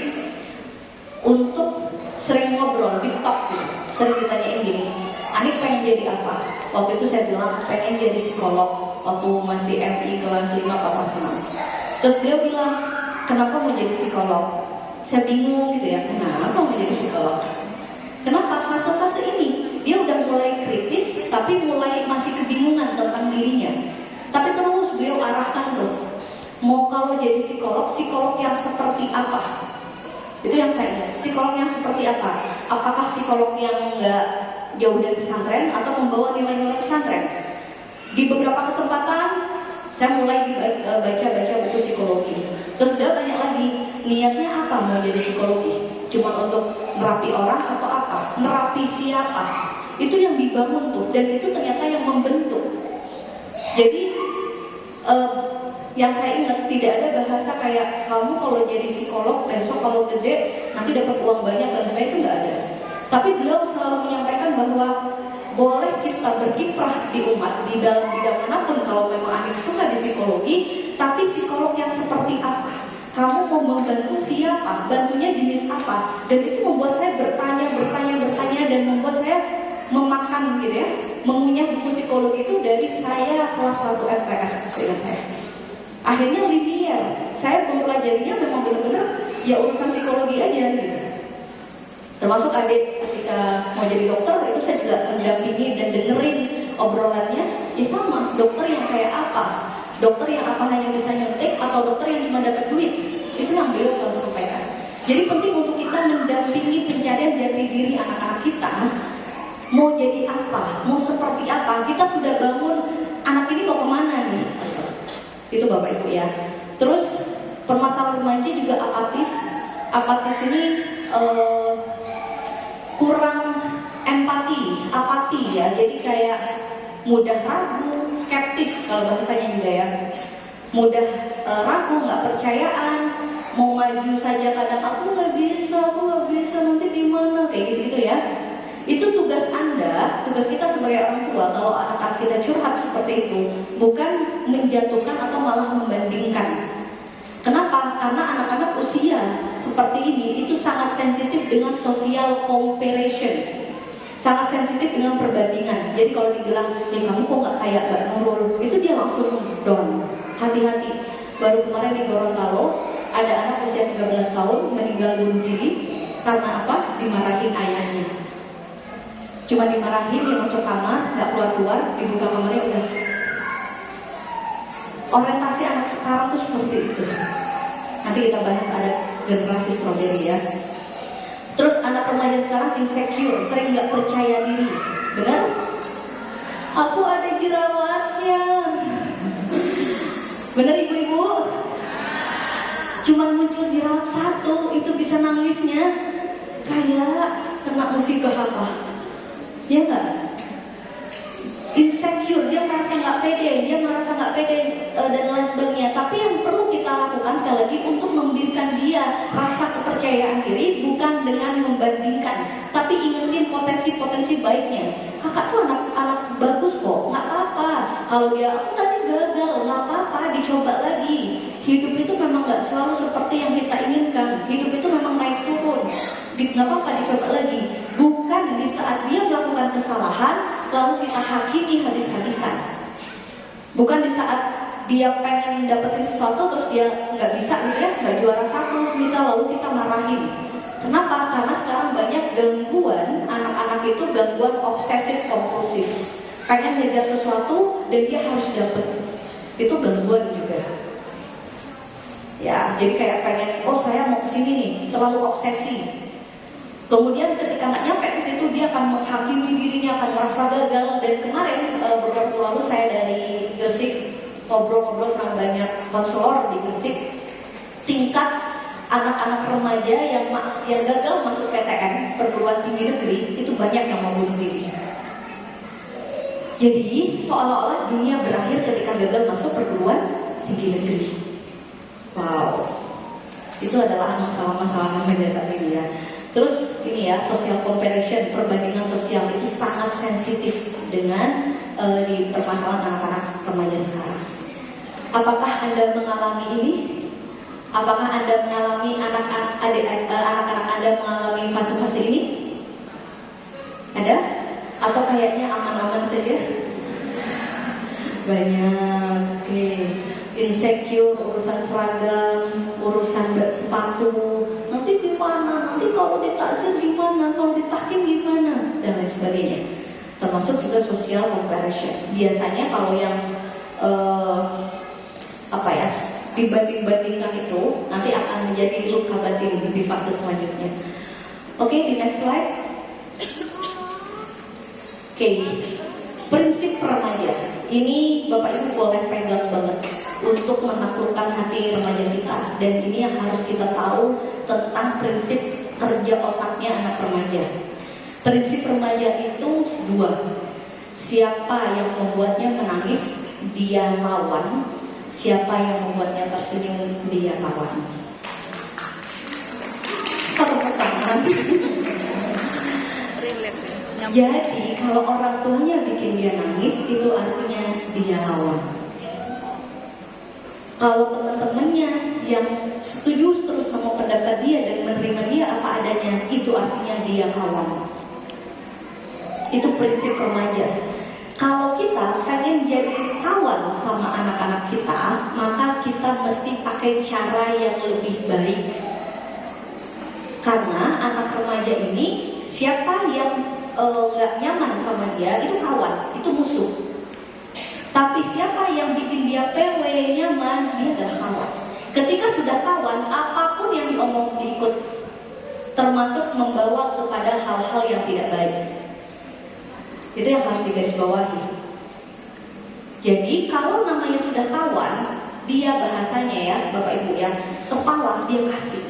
untuk sering ngobrol di talk gitu. Sering ditanyain gini, Anik pengen jadi apa? Waktu itu saya bilang pengen jadi psikolog. Waktu masih MI kelas 5 apa 6. Terus beliau bilang, kenapa mau jadi psikolog? Saya bingung gitu ya, kenapa mau jadi psikolog? Kenapa? Fase-fase ini dia udah mulai kritis, tapi mulai masih kebingungan tentang dirinya. Tapi terus beliau arahkan tuh, mau kalau jadi psikolog yang seperti apa? Itu yang saya ingat, psikolog yang seperti apa? Apakah psikolog yang nggak jauh dari pesantren atau membawa nilai-nilai pesantren? Di beberapa kesempatan saya mulai baca-baca buku psikologi. Terus dia tanya lagi, niatnya apa mau jadi psikologi? Cuma untuk merapi orang atau apa? Merapi siapa? Itu yang dibangun tuh, dan itu ternyata yang membentuk. Jadi yang saya ingat tidak ada bahasa kayak kamu kalau jadi psikolog besok kalau gede nanti dapat uang banyak dan sebagainya, itu nggak ada. Tapi beliau selalu menyampaikan bahwa boleh kita berkiprah di umat di dalam bidang manapun kalau memang Anik suka di psikologi, tapi psikolog yang seperti apa? Kamu mau membantu siapa? Bantunya jenis apa? Dan itu membuat saya bertanya dan membuat saya memakan gitu ya, mengunyah buku psikologi itu dari saya kelas 1 MTS seingat saya. Akhirnya linear, saya mempelajarinya memang benar-benar ya urusan psikologi aja gitu. Termasuk adik ketika mau jadi dokter, itu saya juga mendampingi dan dengerin obrolannya. Ya sama, dokter yang kayak apa? Dokter yang apa hanya bisa nyuntik atau dokter yang cuma dapat duit? Itu yang beliau selalu sampaikan. Jadi penting untuk kita mendampingi pencarian jati diri anak-anak kita. Mau jadi apa? Mau seperti apa? Kita sudah bangun, anak ini mau kemana nih? Itu Bapak Ibu ya. Terus permasalahan remaja juga apatis. Apatis ini kurang empati, apati ya. Jadi kayak mudah ragu, skeptis kalau bahasanya juga ya. Mudah ragu, nggak percayaan, mau maju saja kadang aku nggak bisa, nanti gimana, kayak gitu ya. Itu tugas Anda, tugas kita sebagai orang tua kalau anak-anak kita curhat seperti itu, bukan menjatuhkan atau malah membandingkan. Kenapa? Karena anak-anak usia seperti ini itu sangat sensitif dengan social comparison, sangat sensitif dengan perbandingan. Jadi kalau dibilang, ya kamu kok nggak kayak Mbak Nurul, itu dia langsung down. Hati-hati. Baru kemarin di Gorontalo ada anak usia 13 tahun meninggal bunuh diri karena apa? Dimarahin ayahnya. Cuma dimarahin, dia masuk kamar, nggak keluar-keluar, dibuka kamarnya udah. Orientasi anak sekarang tuh seperti itu. Nanti kita bahas ada generasi strawberry ya. Terus anak remaja sekarang insecure, sering nggak percaya diri, benar? Aku ada jerawatnya, benar ibu-ibu? Cuman muncul jerawat satu, itu bisa nangisnya kayak kena musibah apa? Ya nggak? Insecure, dia merasa nggak pede, dan lain sebagainya. Tapi yang perlu kita lakukan sekali lagi untuk memberikan dia rasa kepercayaan diri, bukan dengan membandingkan, tapi ingetin potensi-potensi baiknya. Kakak tuh anak bagus kok, nggak apa-apa. Kalau dia aku tadi gagal, nggak apa-apa, dicoba lagi. Hidup itu memang nggak selalu seperti yang kita inginkan. Hidup itu memang naik turun. Nggak apa-apa, dicoba lagi. Bukan di saat dia melakukan kesalahan lalu kita hakimi habis-habisan. Bukan di saat dia pengen dapetin sesuatu terus dia nggak bisa gitu ya, nggak juara satu misal, lalu kita marahin. Kenapa? Karena sekarang banyak gangguan anak-anak itu, gangguan obsesif kompulsif. Pengen ngejar sesuatu dan dia harus dapet. Itu gangguan juga. Ya, jadi kayak pengen, oh saya mau kesini nih, terlalu obsesi. Kemudian ketika nggak nyampe ke situ dia akan menghakimi dirinya, akan merasa gagal. Dan kemarin beberapa waktu lalu saya dari Gresik ngobrol-ngobrol sama banyak konselor di Gresik. Tingkat anak-anak remaja yang gagal masuk PTN, perguruan tinggi negeri, itu banyak yang mau bunuh diri. Jadi seolah-olah dunia berakhir ketika gagal masuk perguruan tinggi negeri. Wow, itu adalah masalah-masalah namanya saat ini ya. Terus ini ya, social comparison, perbandingan sosial itu sangat sensitif dengan di permasalahan anak-anak remaja sekarang. Apakah Anda mengalami ini? Apakah Anda mengalami anak-anak Anda mengalami fase-fase ini? Ada? Atau kayaknya aman-aman saja? Banyak. Oke. Insecure, urusan seragam, urusan sepatu, nanti gimana, nanti kalau ditakzir gimana, kalau ditahkim gimana, dan lain sebagainya. Termasuk juga social comparison. Biasanya kalau yang dibanding-bandingkan itu nanti akan menjadi luka batin di fase selanjutnya. Oke, di next slide. Oke, prinsip remaja. Ini Bapak Ibu boleh pegang banget untuk menaklukkan hati remaja kita. Dan ini yang harus kita tahu tentang prinsip kerja otaknya anak remaja. Prinsip remaja itu dua. Siapa yang membuatnya menangis, dia lawan. Siapa yang membuatnya tersenyum, dia lawan. Tepuk tangan. Jadi kalau orang tuanya bikin dia nangis, itu artinya dia lawan. Kalau teman-temannya yang setuju terus sama pendapat dia dan menerima dia apa adanya, itu artinya dia kawan. Itu prinsip remaja. Kalau kita pengen jadi kawan sama anak-anak kita, maka kita mesti pakai cara yang lebih baik. Karena anak remaja ini, siapa yang gak nyaman sama dia, itu kawan, itu musuh. Tapi siapa yang bikin dia PW, nyaman, dia adalah kawan. Ketika sudah kawan, apapun yang diomong diikut, termasuk membawa kepada hal-hal yang tidak baik. Itu yang harus digarisbawahi. Jadi kalau namanya sudah kawan, dia bahasanya ya Bapak Ibu ya, kepala dia kasih.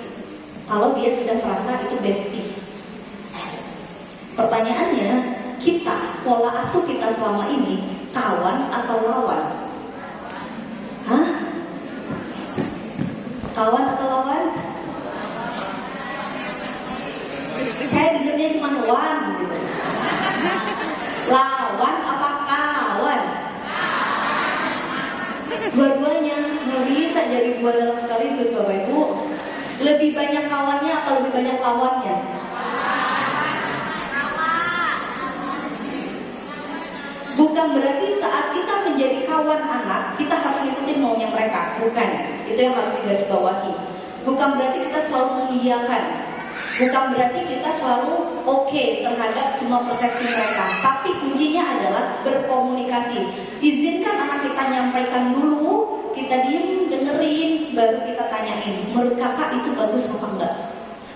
kalau dia sudah merasa itu bestie. Pertanyaannya, kita, pola asuh kita selama ini kawan atau lawan? Hah? Kawan atau lawan? Saya dengarnya cuma wan gitu. Lawan apa kawan? Dua-duanya, nggak bisa jadi dua dalam sekaligus Bapak Ibu. Lebih banyak kawannya atau lebih banyak lawannya? Bukan berarti saat kita menjadi kawan anak, kita harus ngikutin maunya mereka. Bukan, itu yang harus digarisbawahi. Bukan berarti kita selalu mengiyakan. Bukan berarti kita selalu oke terhadap semua persepsi mereka. Tapi kuncinya adalah berkomunikasi. Izinkan anak kita nyampaikan dulu, kita diem, dengerin, baru kita tanyain, menurut kakak itu bagus apa enggak?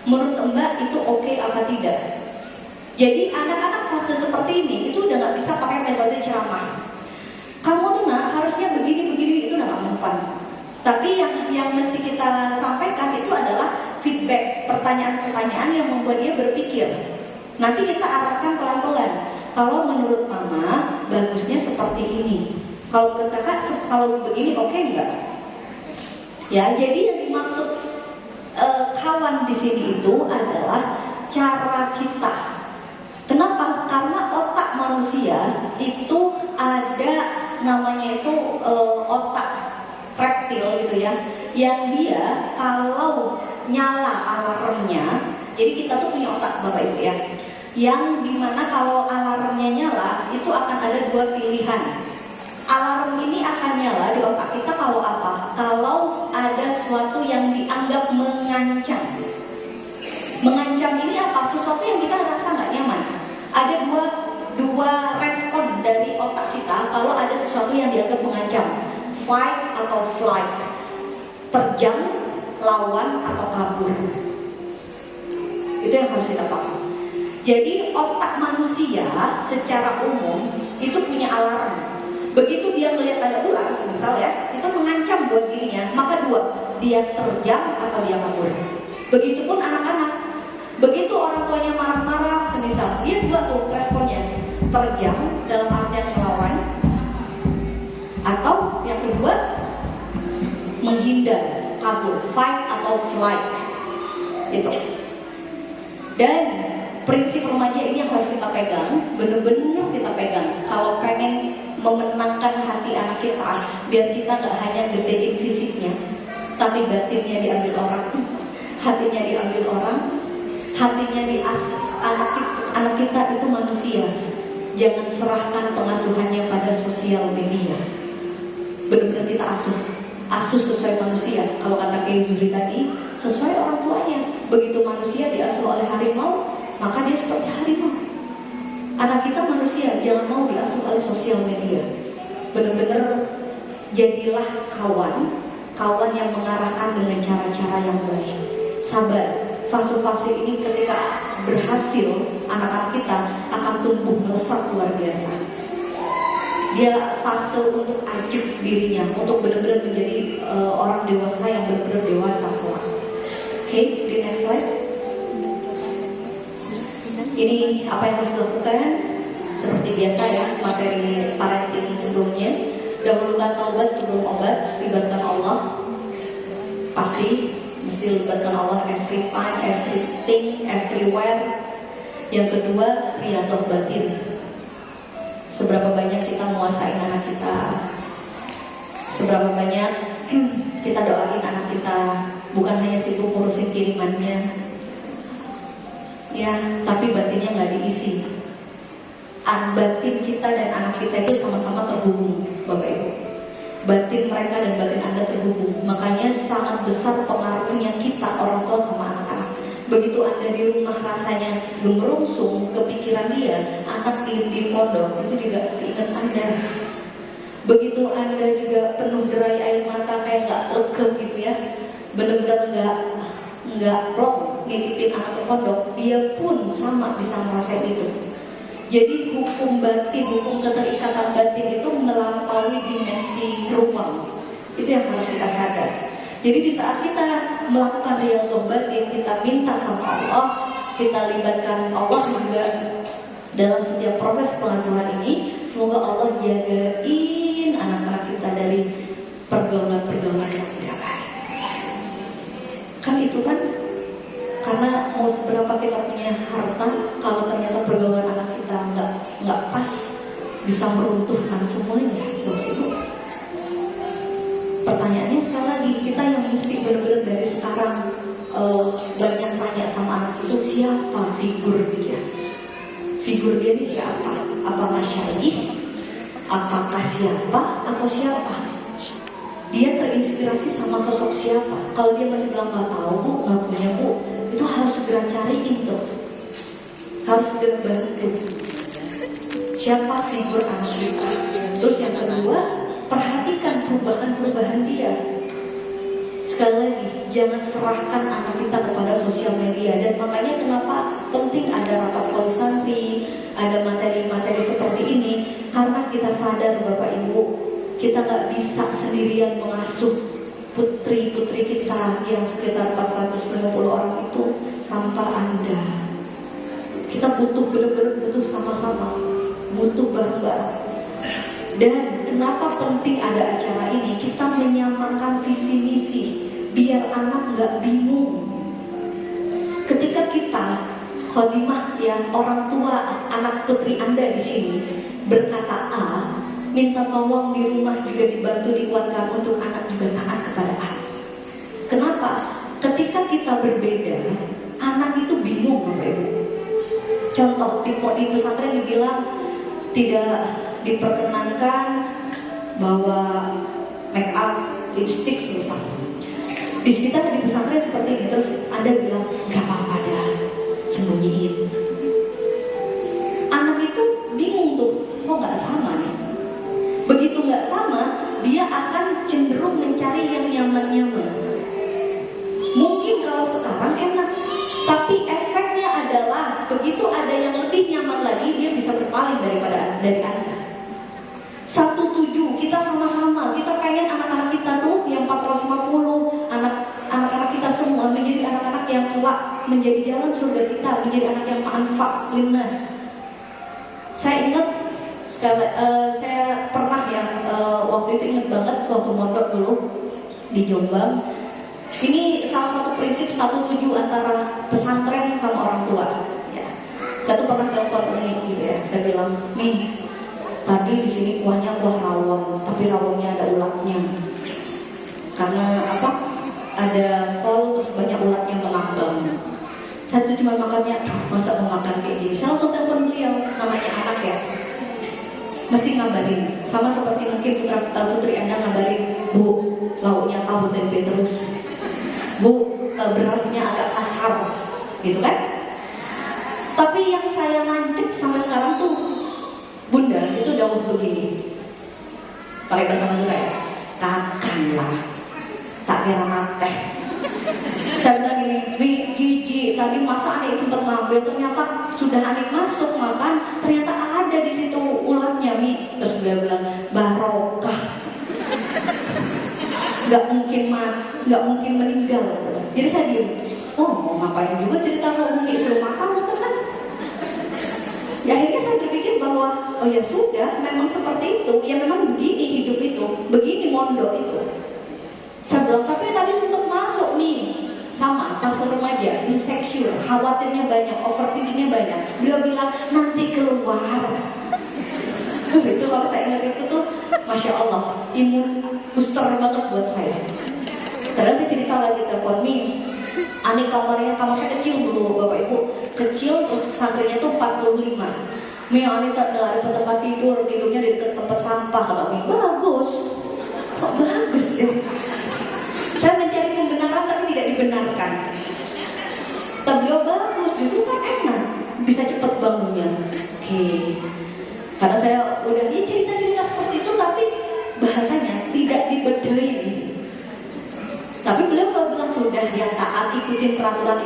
Menurut mbak itu oke apa tidak? Jadi anak-anak fase seperti ini itu udah gak bisa pakai metode ceramah. Kamu tuh nak harusnya begini-begini, itu udah gak mempan. Tapi yang mesti kita sampaikan itu adalah feedback, pertanyaan-pertanyaan yang membuat dia berpikir. Nanti kita arahkan pelan-pelan. Kalau menurut mama bagusnya seperti ini. Kalau menurut kakak kalau begini oke enggak? Ya, jadi yang dimaksud kawan di sini itu adalah cara kita. Kenapa? Karena otak manusia itu ada namanya itu otak reptil gitu ya, yang dia kalau nyala alarmnya, jadi kita tuh punya otak Bapak Ibu ya, yang dimana kalau alarmnya nyala itu akan ada dua pilihan. Alarm ini akan nyala di otak kita kalau apa? Kalau ada sesuatu yang dianggap mengancam. Mengancam ini apa? Sesuatu yang kita rasa nggak nyaman. Ada dua respon dari otak kita kalau ada sesuatu yang dianggap mengancam. Fight atau flight. Terjang, lawan atau kabur. Itu yang harus kita paham. Jadi otak manusia secara umum itu punya alarm. Begitu dia melihat ada ular, misal ya, itu mengancam buat dirinya, maka dua, dia terjang atau dia kabur. Begitupun anak-anak. Begitu orang tuanya marah-marah, semisal dia dua tuh responnya, terjang dalam artian melawan, atau yang kedua menghindar, kabur, fight atau flight. Itu. Dan prinsip remaja ini yang harus kita pegang, benar-benar kita pegang. Kalau pengen memenangkan hati anak kita, biar kita gak hanya gedein fisiknya, tapi batinnya diambil orang, hatinya diambil orang. Hatinya anak kita itu manusia. Jangan serahkan pengasuhannya pada sosial media. Benar-benar kita asuh sesuai manusia. Kalau kata Kiai Zuhri tadi, sesuai orang tuanya. Begitu manusia diasuh oleh harimau, maka dia seperti harimau. Anak kita manusia, jangan mau diasuh oleh sosial media. Benar-benar jadilah kawan yang mengarahkan dengan cara-cara yang baik. Sabar. Fase-fase ini ketika berhasil, anak-anak kita akan tumbuh melesat luar biasa. Dia fase untuk ajak dirinya, untuk benar-benar menjadi orang dewasa yang benar-benar dewasa kelak. Oke, di next slide. Ini apa yang harus dilakukan? Seperti biasa ya, materi parenting sebelumnya. Dahulukan taubat sebelum obat, libatkan Allah. Pasti mesti libatkan Allah every time, everything, everywhere. Yang kedua, riyadhah batin. Seberapa banyak kita menguasai anak kita, seberapa banyak kita doain anak kita, bukan hanya sibuk ngurusin kirimannya, ya, tapi batinnya nggak diisi. Batin kita dan anak kita itu sama-sama terhubung, Bapak Ibu. Batin mereka dan batin Anda terhubung. Makanya sangat besar pengaruhnya kita orang tua sama anak-anak. Begitu Anda di rumah rasanya gemerungsung kepikiran dia, anak di pondok itu juga keinget Anda. Begitu Anda juga penuh derai air mata kayak nggak lega gitu ya, benar-benar nggak plong nitipin anak ke pondok, dia pun sama bisa merasain itu. Jadi hukum batin, hukum keterikatan batin itu melampaui dimensi ruang. Itu yang harus kita sadar. Jadi di saat kita melakukan riyadhah batin, kita minta sama Allah, kita libatkan Allah juga dalam setiap proses pengasuhan ini. Semoga Allah jagain anak-anak kita dari pergaulan-pergaulan yang tidak baik. Kan itu kan, karena mau seberapa kita punya harta, kalau ternyata pergaulan anak kita nggak pas, bisa meruntuhkan semuanya, Bapak Ibu. Pertanyaannya sekali lagi, kita yang mesti benar-benar dari sekarang banyak tanya sama anak itu, siapa figur dia? Figur dia ini siapa? Apa masyayikh? Apakah siapa? Atau siapa? Dia terinspirasi sama sosok siapa? Kalau dia masih bilang nggak tahu bu, nggak punya bu, itu harus segera cariin tuh, harus segera bantu. Siapa figur anak kita? Terus yang kedua, perhatikan perubahan-perubahan dia. Sekali lagi, jangan serahkan anak kita kepada sosial media. Dan makanya kenapa penting ada rapat konsantri, ada materi-materi seperti ini. Karena kita sadar Bapak Ibu, kita nggak bisa sendirian mengasuh putri-putri kita yang sekitar 450 orang itu tanpa Anda. Kita butuh, benar-benar butuh sama-sama, butuh bareng-bareng. Dan kenapa penting ada acara ini? Kita menyamakan visi misi biar anak nggak bingung. Ketika kita khodimah yang orang tua anak putri Anda di sini berkata A, minta tolong di rumah juga dibantu dikuatkan untuk anak juga taat kepada A. Kenapa? Ketika kita berbeda, anak itu bingung Bapak Ibu. Contoh di pesantren dibilang tidak diperkenankan bawa make up, lipstick misal. Di kita di pesantren seperti ini, terus Anda bilang gak apa-apa dah, sembunyiin. Anak itu bingung tuh, kok gak sama nih? Begitu gak sama, dia akan cenderung mencari yang nyaman-nyaman. Mungkin kalau sekarang enak, tapi efeknya adalah begitu ada yang lebih nyaman lagi, dia bisa berpaling dari Anda. 17, kita sama-sama, kita pengen anak-anak kita tuh yang 450, anak-anak kita semua menjadi anak-anak yang kelak menjadi jalan surga kita, menjadi anak yang manfaat linnas. Saya ingat sekali, saya pernah yang waktu itu ingat banget waktu mondok dulu di Jombang. Ini salah satu prinsip 17 antara pesantren sama orang tua. Ya. Saya tuh pernah telepon Umi gitu ya. Saya bilang, Mi, tadi di sini kuahnya kuah rawon, tapi rawonnya ada ulatnya. Karena apa? Ada kol terus banyak ulatnya mengambang. Saya tuh cuma makannya, masa mau makan kayak gini? Saya langsung telepon beliau, namanya anak ya. Mesti ngabarin, sama seperti mungkin putri Anda ngabarin, Bu, lauknya tahu tempe terus. Bu, berasnya agak kasar, gitu kan? Tapi yang saya nancep sampai sekarang tuh, Bunda itu jauh begini. Pakai bahasa Madura ya, takkanlah, tak kira teh. Saya bilang gini, Gigi, tadi masa Anik sempat ngambil, ternyata sudah Anik masuk makan, ternyata ada di situ ulatnya, Mi. Terus dia bilang, barokah. Gak mungkin meninggal. Jadi saya diem. Oh, mau ngapain juga cerita kalau Umi suruh makan betul kan? Ya akhirnya saya berpikir bahwa oh ya sudah, memang seperti itu. Ya memang begini hidup itu, begini mondok itu. Saya bilang, tapi tadi sempat masuk nih, sama fase remaja, insecure, khawatirnya banyak, overthinkingnya banyak. Beliau bilang nanti keluar. Itu kalau saya ingat itu tuh, masya Allah, imun booster banget buat saya. Terus saya cerita lagi telepon Mi, Anik kamar saya kecil dulu Bapak Ibu, kecil terus santrinya tuh 45. Mi, Anik tak ada tempat tidurnya di dekat tempat sampah. Kata Mi, bagus, kok bagus ya? Saya mencari pembenaran tapi tidak dibenarkan. Tapi beliau bagus, justru kan enak, bisa cepat bangunnya. Oke. Karena saya udah lihat cerita-cerita seperti itu, tapi bahasanya tidak dibedain. Tapi beliau selalu bilang sudah ya taat, ikutin peraturan.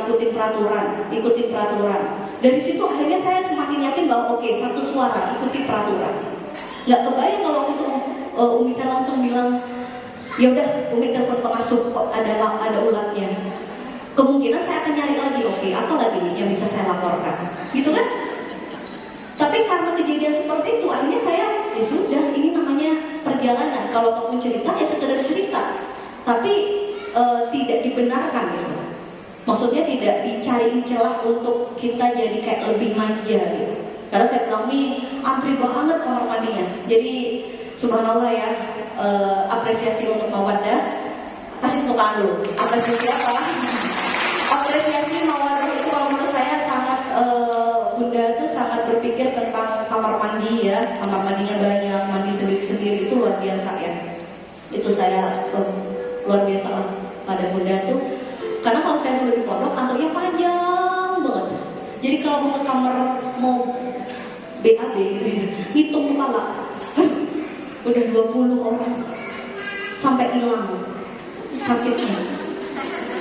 Dari situ akhirnya saya semakin yakin bahwa oke, satu suara, ikuti peraturan. Nggak kebayang kalau waktu itu Umi saya langsung bilang, Ya udah, Umi telepon pengasuh kok ada ulatnya. Kemungkinan saya akan nyari lagi, oke, apa lagi nih yang bisa saya laporkan, gitu kan? Tapi karena kejadian seperti itu, akhirnya saya, ya sudah, ini namanya perjalanan. Kalau ataupun cerita, ya sekedar cerita. Tapi tidak dibenarkan gitu. Maksudnya tidak dicari celah untuk kita jadi kayak lebih manja gitu. Karena saya bilang, antri banget kamar mandinya. Jadi subhanallah ya, apresiasi untuk Mawaddah. Kasih tepuk tangan dulu. Apresiasi apa? Apresiasi Mawaddah itu kalau menurut saya sangat, Bunda tuh sangat berpikir tentang kamar mandi ya. Kamar mandinya banyak, mandi sendiri-sendiri, itu luar biasa ya. Itu saya luar biasa lah pada Bunda tuh. Karena kalau saya dulu di pondok, antrinya panjang banget. Jadi kalau mau ke kamar, mau BAB gitu ya, hitung kepala, udah 20 orang sampai hilang sakitnya.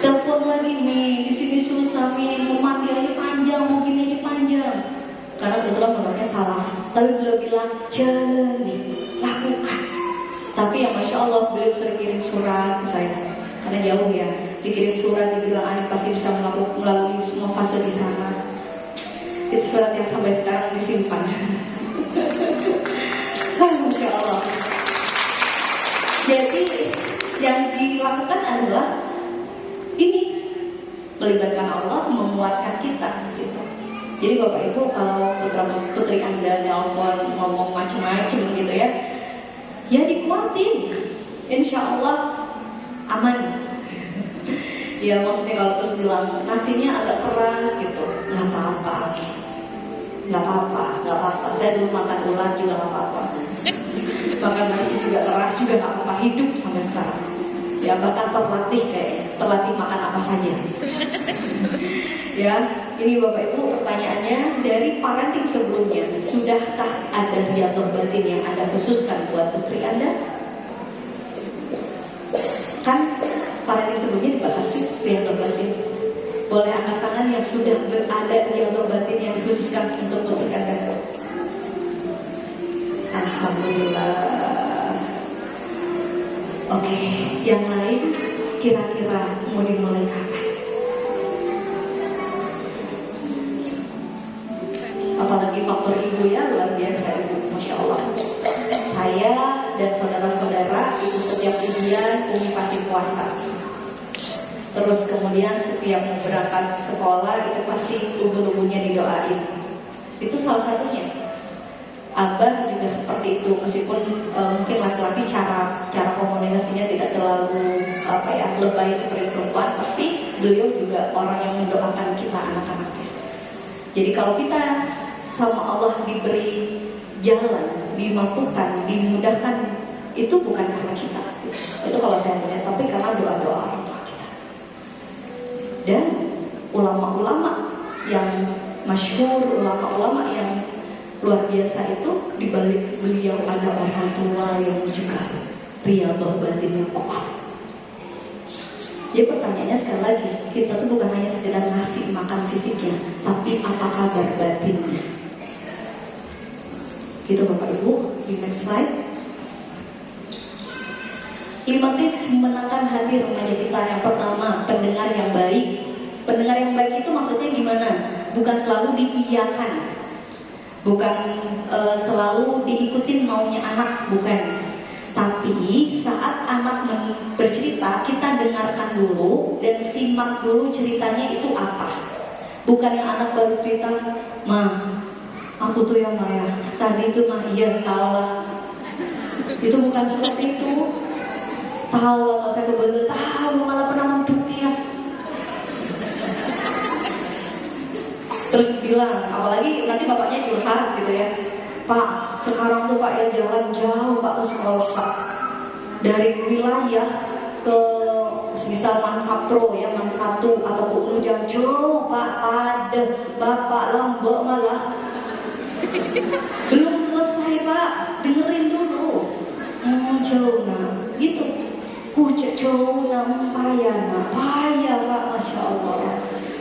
Telepon lagi, di sini susah, mau mandi aja panjang, mau gini aja panjang. Karena kebetulan pondoknya salah. Tapi beliau bilang, jalani, lakukan. Tapi ya Masya Allah, beliau sering kirim surat ke saya. Karena jauh ya, dikirim surat, dibilang Ani pasti bisa melalui semua fase di sana. Itu surat yang sampai sekarang disimpan. Masya Allah. Jadi yang dilakukan adalah ini, melibatkan Allah, menguatkan kita gitu. Jadi Bapak Ibu, kalau putra putri Anda nelfon ngomong macam-macam gitu ya, ya dikuatin, insya Allah aman. Ya maksudnya kalau terus bilang nasinya agak keras gitu, nggak apa-apa. Saya dulu makan ulat juga nggak apa-apa. Makan nasi juga keras juga nggak apa-apa, hidup sampai sekarang. Ya bahkan terlatih makan apa saja. Ya, ini Bapak Ibu pertanyaannya, dari parenting sebelumnya, sudahkah ada riyadhah batin yang Anda khususkan buat putri Anda? Kan parenting sebelumnya dibahas sih riyadhah batin. Boleh angkat tangan yang sudah berada riyadhah batin yang dikhususkan untuk putri Anda. Alhamdulillah. Oke, yang lain kira-kira mau dimulai kapan? Apalagi faktor ibu ya, luar biasa ibu, Masya Allah. Saya dan saudara-saudara itu setiap ujian Umi pasti puasa. Terus kemudian setiap mau berangkat sekolah itu pasti ubun-ubunnya didoain. Itu salah satunya. Abah juga seperti itu, meskipun mungkin laki-laki cara komunikasinya tidak terlalu lebay seperti perempuan, tapi beliau juga orang yang mendoakan kita anak-anaknya. Jadi kalau kita sama Allah diberi jalan, dimampukan, dimudahkan, itu bukan karena kita. Itu kalau saya melihat, tapi karena doa-doa orang tua kita. Dan ulama-ulama yang masyhur, ulama-ulama yang luar biasa itu, dibalik beliau ada orang tua yang juga riyadhah batin yang kuat. Jadi pertanyaannya sekali lagi, kita tuh bukan hanya sekedar ngasih makan fisiknya, tapi apa kabar batinnya. Gitu Bapak Ibu, di next slide. 5 tips memenangkan hati remaja kita. Yang pertama, pendengar yang baik. Pendengar yang baik itu maksudnya gimana? Bukan selalu diiyakan, bukan selalu diikutin maunya anak, bukan. Tapi saat anak bercerita, kita dengarkan dulu dan simak dulu ceritanya itu apa. Bukan yang anak baru cerita, "Ma, aku tuh ya Maya, tadi tuh mah iya tahu lah." Itu bukan seperti itu. Tahu atau saya kebetulan tahu, malah pernah mendunia. Terus bilang, apalagi nanti bapaknya curhat gitu ya, "Pak, sekarang tuh Pak ya jalan jauh Pak ke sekolah Pak, dari wilayah ke misal Mansapro ya, Mansatu atau ke Ujang jauh Pak, ada Bapak lembek malah." Belum selesai Pak, dengerin dulu. Jauh nah, gitu. Jauh nah, payah Pak, Masya Allah.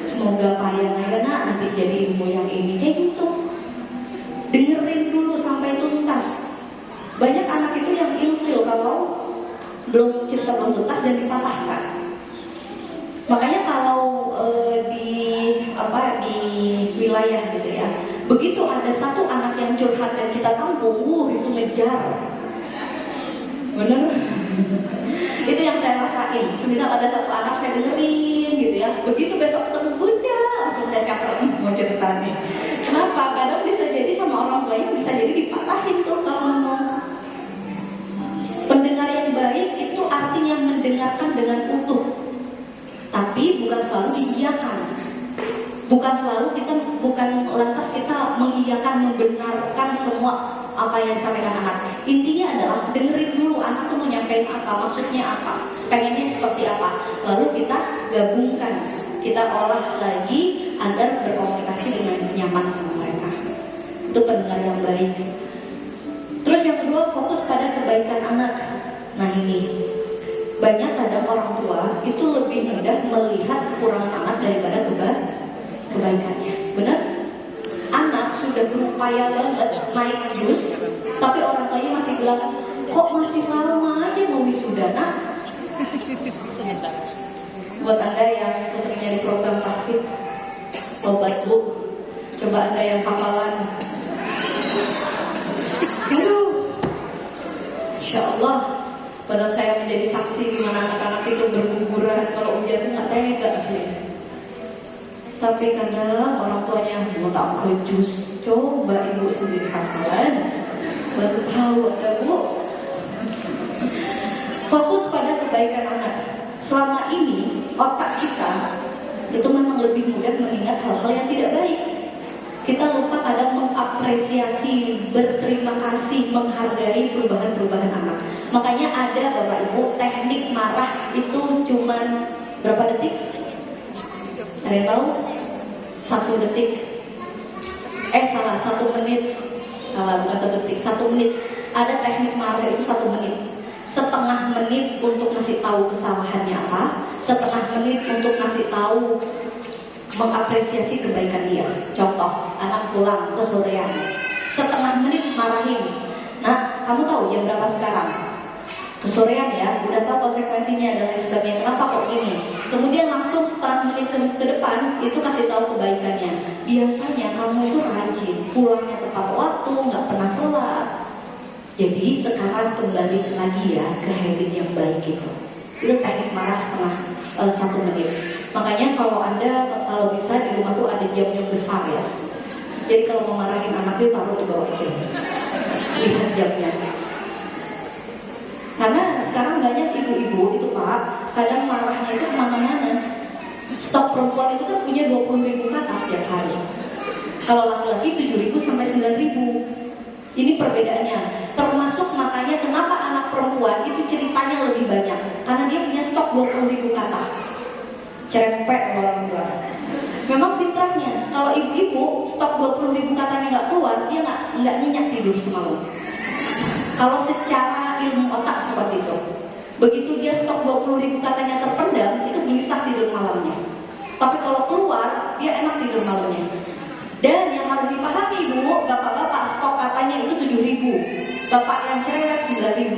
Semoga payah ya nak, nanti jadi ilmu yang ini, kayak gitu. Dengerin dulu sampai tuntas. Banyak anak itu yang ilfil kalau belum tuntas dan dipatahkan. Makanya kalau di wilayah gitu ya, begitu ada satu anak yang curhat dan kita tampung, itu ngejar. Bener? Itu yang saya rasain. Semisal ada satu anak saya dengerin gitu ya, begitu besok ketemu bunda langsung udah caper mau cerita nih. Kenapa? Kadang bisa jadi sama orang tuanya bisa jadi dipatahin tuh kalau ngomong. Pendengar yang baik itu artinya mendengarkan dengan utuh, tapi bukan selalu diiyakan. Bukan lantas kita mengiyakan, membenarkan semua apa yang disampaikan anak. Intinya adalah dengerin dulu anak tuh mau nyampein apa, maksudnya apa, pengennya seperti apa. Lalu kita gabungkan, kita olah lagi agar berkomunikasi dengan nyaman sama mereka. Itu pendengar yang baik. Terus yang kedua, fokus pada kebaikan anak. Nah ini, banyak kadang orang tua itu lebih mudah melihat kekurangan anak daripada kebaikannya. Benar? Anak sudah berupaya banget naik jus, tapi orang tuanya masih bilang, kok masih lama aja mau wisuda nak? Buat Anda yang tentunya di program tahfidz, obat bu, coba Anda yang hafalan. Aduh, Insya Allah, padahal saya menjadi saksi di mana anak-anak itu berguguran kalau ujian nggak tega asli. Tapi kadang orang tuanya mau tak ke jus, coba ibu sendiri hafalan, baru tahu ada bu. Fokus pada kebaikan anak. Selama ini otak kita itu memang lebih mudah mengingat hal-hal yang tidak baik. Kita lupa kadang mengapresiasi, berterima kasih, menghargai perubahan-perubahan anak. Makanya ada Bapak Ibu teknik marah itu cuman berapa detik? Ada yang tahu? 1 detik. 1 menit. Bukan 1 detik, 1 menit. Ada teknik marah itu 1 menit. Setengah menit untuk ngasih tahu kesalahannya apa, setengah menit untuk ngasih tahu mengapresiasi kebaikan dia. Contoh, anak pulang kesorean, setengah menit marahin. Nah, kamu tahu jam berapa sekarang? Kesorean ya, udah tahu konsekuensinya dan lain sebagainya. Kenapa kok ini? Kemudian langsung setengah menit ke depan itu kasih tahu kebaikannya. Biasanya kamu itu rajin, pulangnya tepat waktu, nggak pernah telat. Jadi sekarang kembali lagi ya ke habit yang baik itu. Itu teknik marah setengah 1 menit. Makanya kalau bisa di rumah tuh ada jam yang besar ya. Jadi kalau mau marahin anak itu taruh di bawah jam. Lihat jamnya. Karena sekarang banyak ibu-ibu itu Pak, kadang marahnya itu kemana-mana. Stok perempuan itu kan punya 20.000 kata setiap hari. Kalau laki-laki 7.000 sampai 9.000. Ini perbedaannya. Termasuk makanya kenapa anak perempuan itu ceritanya lebih banyak. Karena dia punya stok 20.000 kata. Cerempet orang tua. Memang fitrahnya. Kalau ibu-ibu stok 20.000 katanya nggak keluar, dia nggak nyenyak tidur semalam. Kalau secara ilmu otak seperti itu. Begitu dia stok 20.000 katanya terpendam, itu gelisah tidur malamnya. Tapi kalau keluar, dia enak tidur malamnya. Dan yang harus dipahami ibu, bapak-bapak stok katanya itu 7.000, bapak yang cerewet 9.000.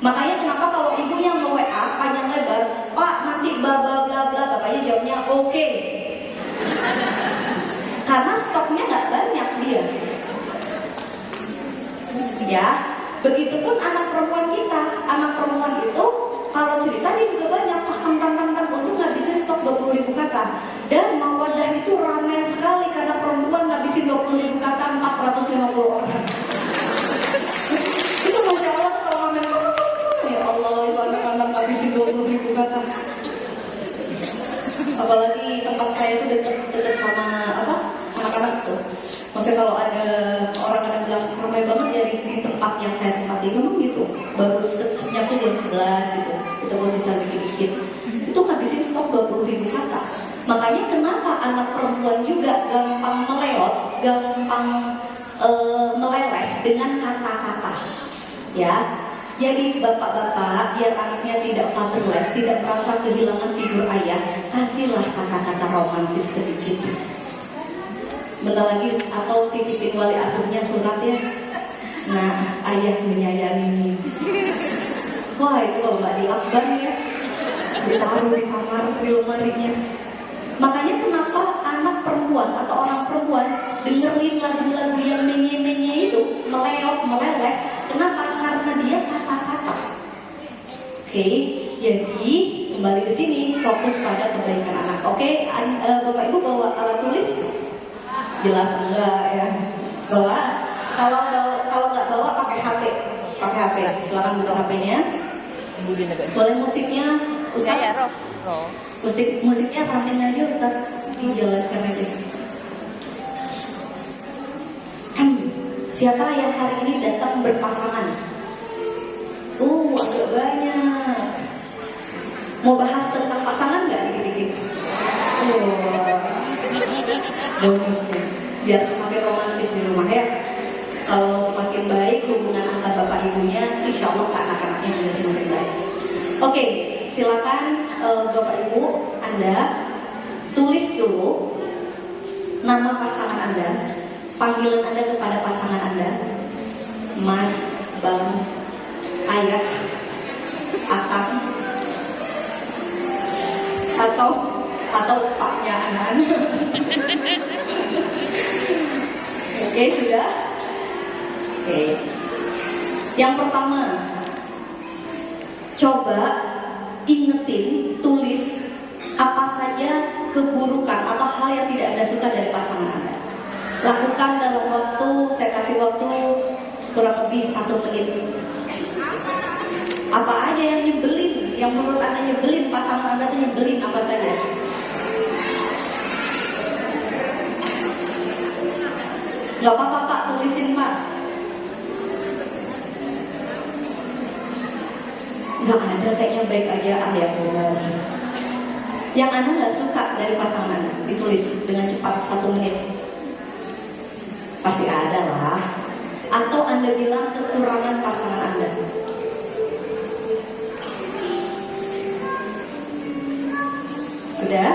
Makanya kenapa kalau ibunya nge-WA panjang lebar, Pak nanti bla bla bla bla, bapaknya jawabnya oke. Karena stoknya nggak banyak dia. Ya, begitupun anak perempuan kita. Anak perempuan itu kalau cerita dia juga banyak, tentang untuk ngabisin stok 20.000 kata. Dan mawadah itu ramai sekali karena perempuan ngabisin 20.000 kata 450 orang. Itu Masya Allah kalau ngamen, ya Allah itu anak-anak ngabisin 20.000 kata. Apalagi tempat saya itu dekat sama anak-anak itu. Maksudnya kalau ada orang kadang bilang ramai banget ya di tempat yang saya tempati, memang gitu. Baru senyap tuh jam 11 gitu. Itu gue sisa dikit-dikit. Itu ngabisin stok 20.000 kata. Makanya kenapa anak perempuan juga gampang meleot, gampang meleleh dengan kata-kata. Ya. Jadi bapak-bapak biar anaknya tidak fatherless, tidak merasa kehilangan figur ayah, kasihlah kata-kata romantis sedikit. Bentar lagi atau titipin wali asuhnya surat ya. Nah, ayah menyayangimu. Wah, itu kalau nggak dilakban ya, ditaruh di kamar, di lemarinya. Makanya kenapa anak perempuan atau orang perempuan dengerin lagu-lagu yang menye-menye itu, meleot, meleleh. Kenapa? Karena dia kata-kata. Oke, jadi kembali ke sini, fokus pada kebaikan anak. Oke, Bapak Ibu bawa alat tulis? Jelas enggak ya? Bawa? Kalau nggak bawa pakai HP. Pakai HP. Silakan buka HP-nya. Boleh musiknya, Ustaz? Ya, roh. Musiknya running aja, Ustaz. Dijalankan aja. Siapa yang hari ini datang berpasangan? Agak banyak. Mau bahas tentang pasangan nggak dikit-dikit? Bonus nih, biar semakin romantis di rumah ya. Kalau semakin baik hubungan antar bapak ibunya, insya Allah anak-anaknya juga semakin baik. Oke, silakan bapak ibu Anda tulis dulu nama pasangan Anda, panggilan Anda kepada pasangan Anda, Mas, Bang, Ayah, Akang, atau paknya anak-anak. Oke, sudah? Oke. Yang pertama, coba ingetin, tulis apa saja keburukan atau hal yang tidak Anda suka dari pasangan Anda. Lakukan dalam waktu, saya kasih waktu kurang lebih 1 menit. Apa aja yang nyebelin, yang menurut Anda nyebelin, pasangan Anda tuh nyebelin apa saja? Gak apa-apa Pak, tulisin Pak. Gak ada, kayaknya baik aja. Ya benar. Yang Anda gak suka dari pasangan Anda, ditulis dengan cepat 1 menit. Pasti ada lah. Atau Anda bilang kekurangan pasangan Anda. Sudah?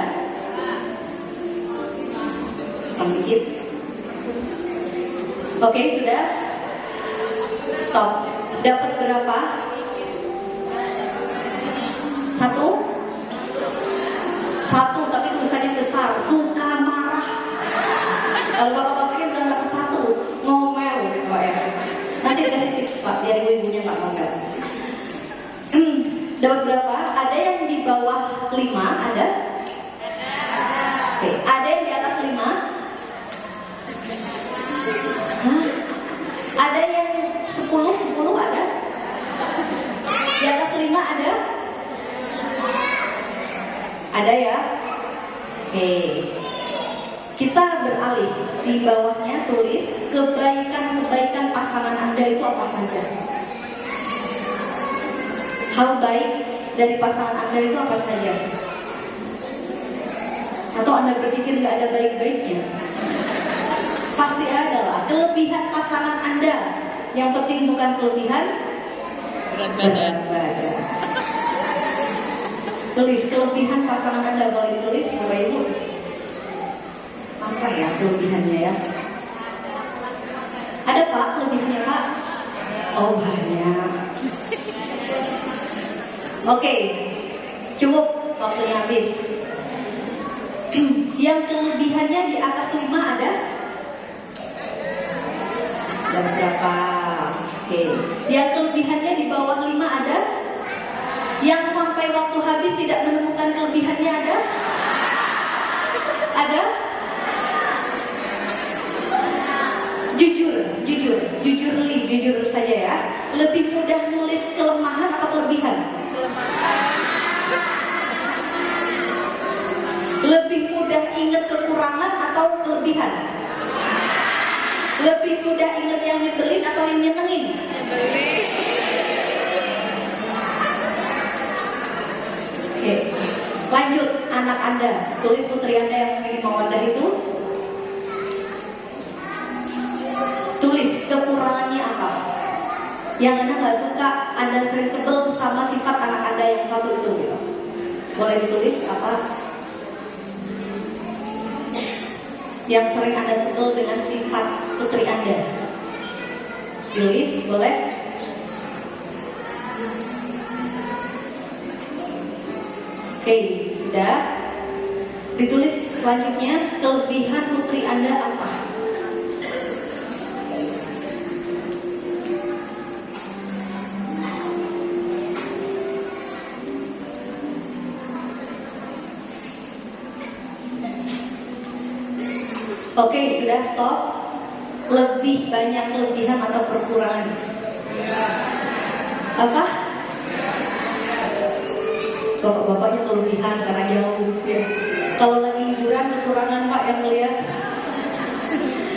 Sedikit. Oke, sudah? Stop. Dapat berapa? 1, tapi tulisannya besar. Suka marah. Kalau bapak-bapaknya bilang dapat 1, ngomel gitu Pak ya. Nanti kasih tips Pak, biar ibu-ibunya nggak ngomel. Dapat berapa? Ada yang di bawah 5, ada? Oke, ada yang di atas 5? Hah? Ada yang 10 ada? Di atas 5 ada? Ada ya? Oke. Kita beralih. Di bawahnya tulis kebaikan-kebaikan pasangan Anda itu apa saja? Hal baik dari pasangan Anda itu apa saja? Atau Anda berpikir gak ada baik-baiknya? Pasti ada lah. Kelebihan pasangan Anda. Yang penting bukan kelebihan berat badan. Tulis kelebihan pasangan Anda, boleh ditulis Bapak Ibu. Apa ya kelebihannya ya? Ada Pak kelebihannya Pak? Oh banyak. Oke, cukup, waktunya habis. Yang kelebihannya di atas 5 ada? Ada berapa? Oke. Yang kelebihannya di bawah 5 ada? Yang sampai waktu habis tidak menemukan kelebihannya ada? Ada? Jujur saja ya. Lebih mudah nulis kelemahan atau kelebihan? Lebih mudah ingat kekurangan atau kelebihan? Lebih mudah ingat yang nyebelin atau yang nyenengin? Oke, lanjut anak Anda. Tulis putri Anda yang ingin mewadah itu. Tulis kekurangannya apa? Yang Anda nggak suka, Anda sering sebel sama sifat anak Anda yang satu itu gitu. Boleh ditulis apa? Yang sering Anda sebel dengan sifat putri Anda. Tulis, boleh? Oke, sudah. Ditulis selanjutnya, kelebihan putri Anda apa? Oke, sudah, stop. Lebih banyak kelebihan atau kekurangan? Apa? Bapak-bapaknya kelebihan karena jauh ya. Kalau lagi liburan kekurangan Pak yang melihat.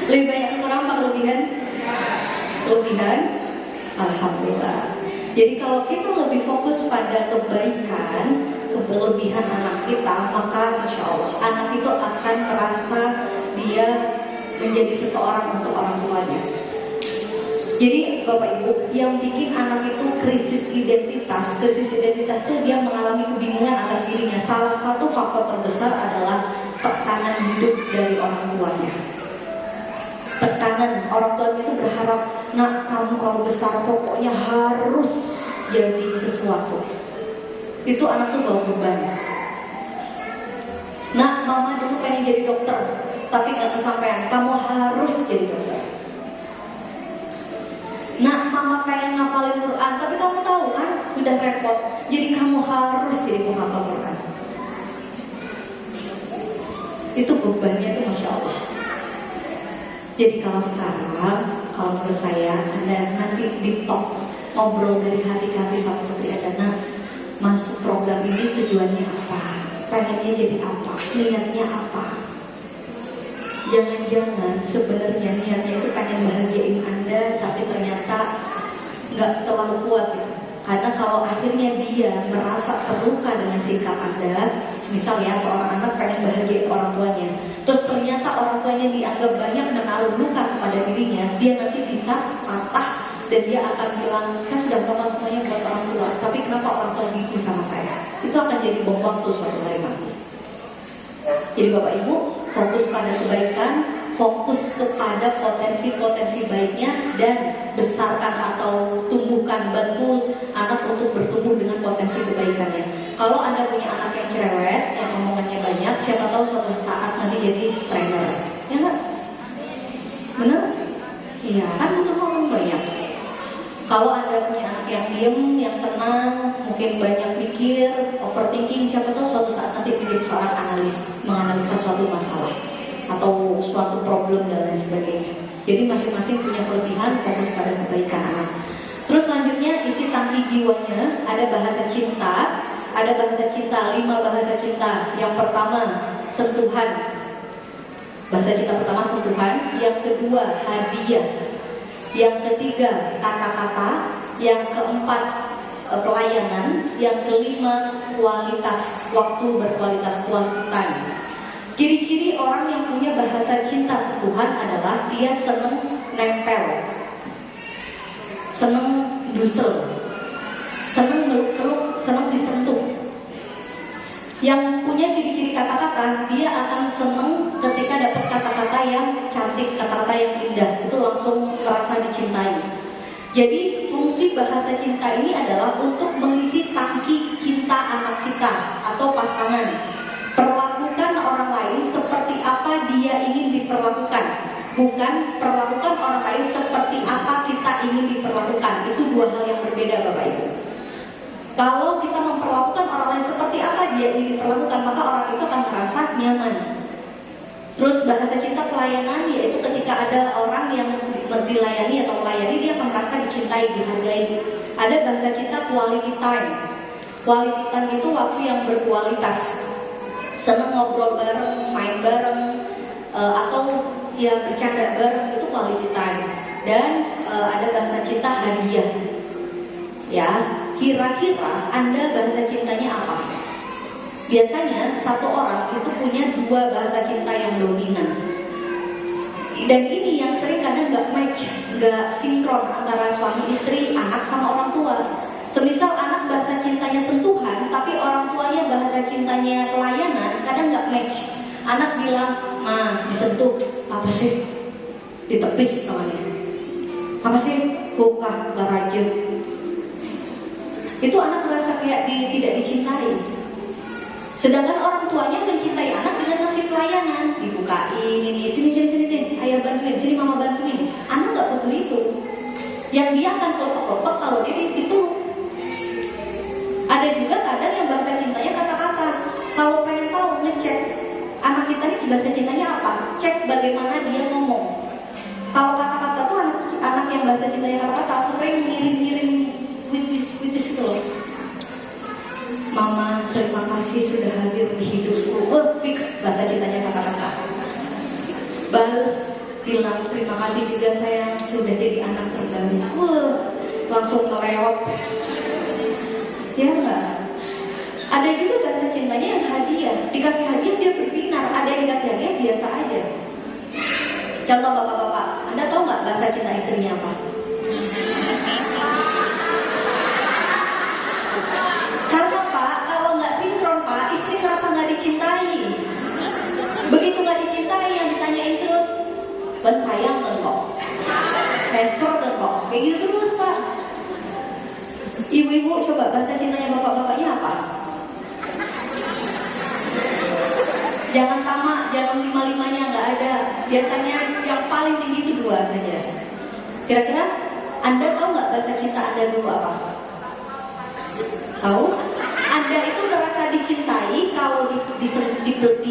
Lebih banyak kekurangan apa kelebihan? Kelebihan. Alhamdulillah. Jadi kalau kita lebih fokus pada kebaikan, kelebihan anak kita, maka insya Allah anak itu akan merasa dia menjadi seseorang untuk orang tuanya. Jadi Bapak Ibu, yang bikin anak itu krisis identitas itu dia mengalami kebingungan atas dirinya. Salah satu faktor terbesar adalah tekanan hidup dari orang tuanya. Tekanan orang tuanya itu berharap, nak kamu kalau besar pokoknya harus jadi sesuatu. Itu anak tuh bawa beban. Nak, mama dulu pengen jadi dokter, tapi gak kesampaian. Kamu harus jadi dokter. Nah, mama pengen ngafalin Quran, tapi kamu tahu kan, sudah repot. Jadi kamu harus jadi penghafal Quran. Itu bebannya itu Masya Allah. Jadi kalau sekarang, kalau menurut saya, Anda nanti di top ngobrol dari hati ke hati sama putri Anda. Nah, masuk program ini tujuannya apa? Pengennya jadi apa? Niatnya apa? Jangan-jangan sebenarnya niatnya itu pengen bahagiain Anda, tapi ternyata nggak terlalu kuat gitu. Karena kalau akhirnya dia merasa terluka dengan sikap Anda, misal ya seorang anak pengen bahagiain orang tuanya, terus ternyata orang tuanya dianggap banyak menaruh luka kepada dirinya, dia nanti bisa patah dan dia akan bilang, saya sudah ngomong semuanya buat orang tua, tapi kenapa orang tua gitu sama saya? Itu akan jadi bom waktu suatu hari nanti. Jadi Bapak Ibu, fokus pada kebaikan, fokus kepada potensi-potensi baiknya, dan besarkan atau tumbuhkan, bantu anak untuk bertumbuh dengan potensi kebaikannya. Kalau Anda punya anak yang cerewet, yang omongannya banyak, siapa tahu suatu saat nanti jadi trainer. Ya nggak? Benar? Iya, kan butuh ngomong banyak. Kalau Anda punya anak yang diem, yang tenang, mungkin banyak mikir, overthinking, siapa tahu suatu saat nanti menjadi seorang analis, menganalisa suatu masalah atau suatu problem dan lain sebagainya. Jadi masing-masing punya kelebihan, fokus pada kebaikan anak. Terus selanjutnya isi tangki jiwanya, ada bahasa cinta, 5 bahasa cinta. Yang pertama sentuhan, bahasa cinta pertama sentuhan. Yang kedua hadiah. Yang ketiga kata-kata. Yang keempat pelayanan. Yang kelima kualitas waktu, berkualitas, quality time. Ciri-ciri orang yang punya bahasa cinta sentuhan adalah dia seneng nempel, seneng dusel, seneng meluk-meluk, seneng disentuh. Yang punya ciri-ciri kata-kata, dia akan seneng ketika dapat kata-kata yang cantik, kata-kata yang indah, itu langsung merasa dicintai. Jadi fungsi bahasa cinta ini adalah untuk mengisi tangki cinta anak kita atau pasangan. Perlakukan orang lain seperti apa dia ingin diperlakukan, bukan perlakukan orang lain seperti apa kita ingin diperlakukan. Itu dua hal yang berbeda Bapak Ibu. Kalau kita memperlakukan orang lain seperti apa dia ingin diperlakukan, maka orang itu akan merasa nyaman. Terus bahasa cinta pelayanan, yaitu ketika ada orang yang dilayani atau melayani, dia akan merasa dicintai, dihargai. Ada bahasa cinta quality time. Quality time itu waktu yang berkualitas. Seneng ngobrol bareng, main bareng, atau ya bercanda bareng, itu quality time. Dan ada bahasa cinta hadiah. Ya, kira-kira Anda bahasa cintanya apa? Biasanya satu orang itu punya dua bahasa cinta yang dominan. Dan ini yang sering kadang nggak match, nggak sinkron antara suami istri, anak sama orang tua. Semisal anak bahasa cintanya sentuhan, tapi orang tuanya bahasa cintanya pelayanan, kadang nggak match. Anak bilang, "Ma, disentuh, apa sih? Ditepis namanya. Apa sih? Buka, gak rajin." Itu anak merasa kayak tidak dicintai. Sedangkan orang tuanya mencintai anak dengan ngasih pelayanan, dibukain ini, sini deh, ayah bantuin, sini mama bantuin. Anak nggak butuh itu. Yang dia akan kelepek-kelepek kalau dia dipeluk. Ada juga kadang yang bahasa cintanya kata-kata. Kalau pengen tahu ngecek anak kita ini bahasa cintanya apa, cek bagaimana dia ngomong. Kalau kata-kata tuh anak yang bahasa cintanya kata-kata sering ngirim-ngirim puitis itu loh. Mama, terima kasih sudah hadir di hidupku. Fix bahasa cintanya kata-kata. Balas, bilang terima kasih juga sayang sudah jadi anak terbaik. Langsung melewat. Ya enggak? Ada juga bahasa cintanya yang hadiah. Dikasih hadiah dia berbinar. Ada yang dikasih hadiah biasa aja. Contoh bapak-bapak, Anda tahu nggak bahasa cinta istrinya apa? Karena Pak, kalau nggak sinkron Pak, istri ngerasa nggak dicintai. Begitu nggak dicintai, yang ditanyain terus, "Ben sayang kan kok, Hester kan kok," kayak gitu terus Pak. Ibu-ibu coba bahasa cintanya bapak-bapaknya apa? Jangan tamak, jangan lima-limanya, nggak ada. Biasanya yang paling tinggi itu 2 saja. Kira-kira Anda tahu nggak bahasa cinta Anda dulu apa? Tahu? Anda itu merasa dicintai kalau dipeluk,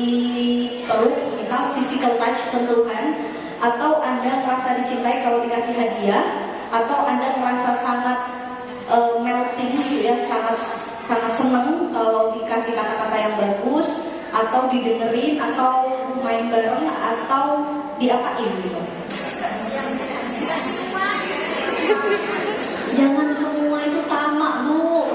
misal physical touch, sentuhan, atau Anda merasa dicintai kalau dikasih hadiah, atau Anda merasa sangat melting gitu ya, sangat senang kalau dikasih kata-kata yang bagus, atau didengerin, atau main bareng, atau diapain gitu. Jangan semua itu tamak Bu.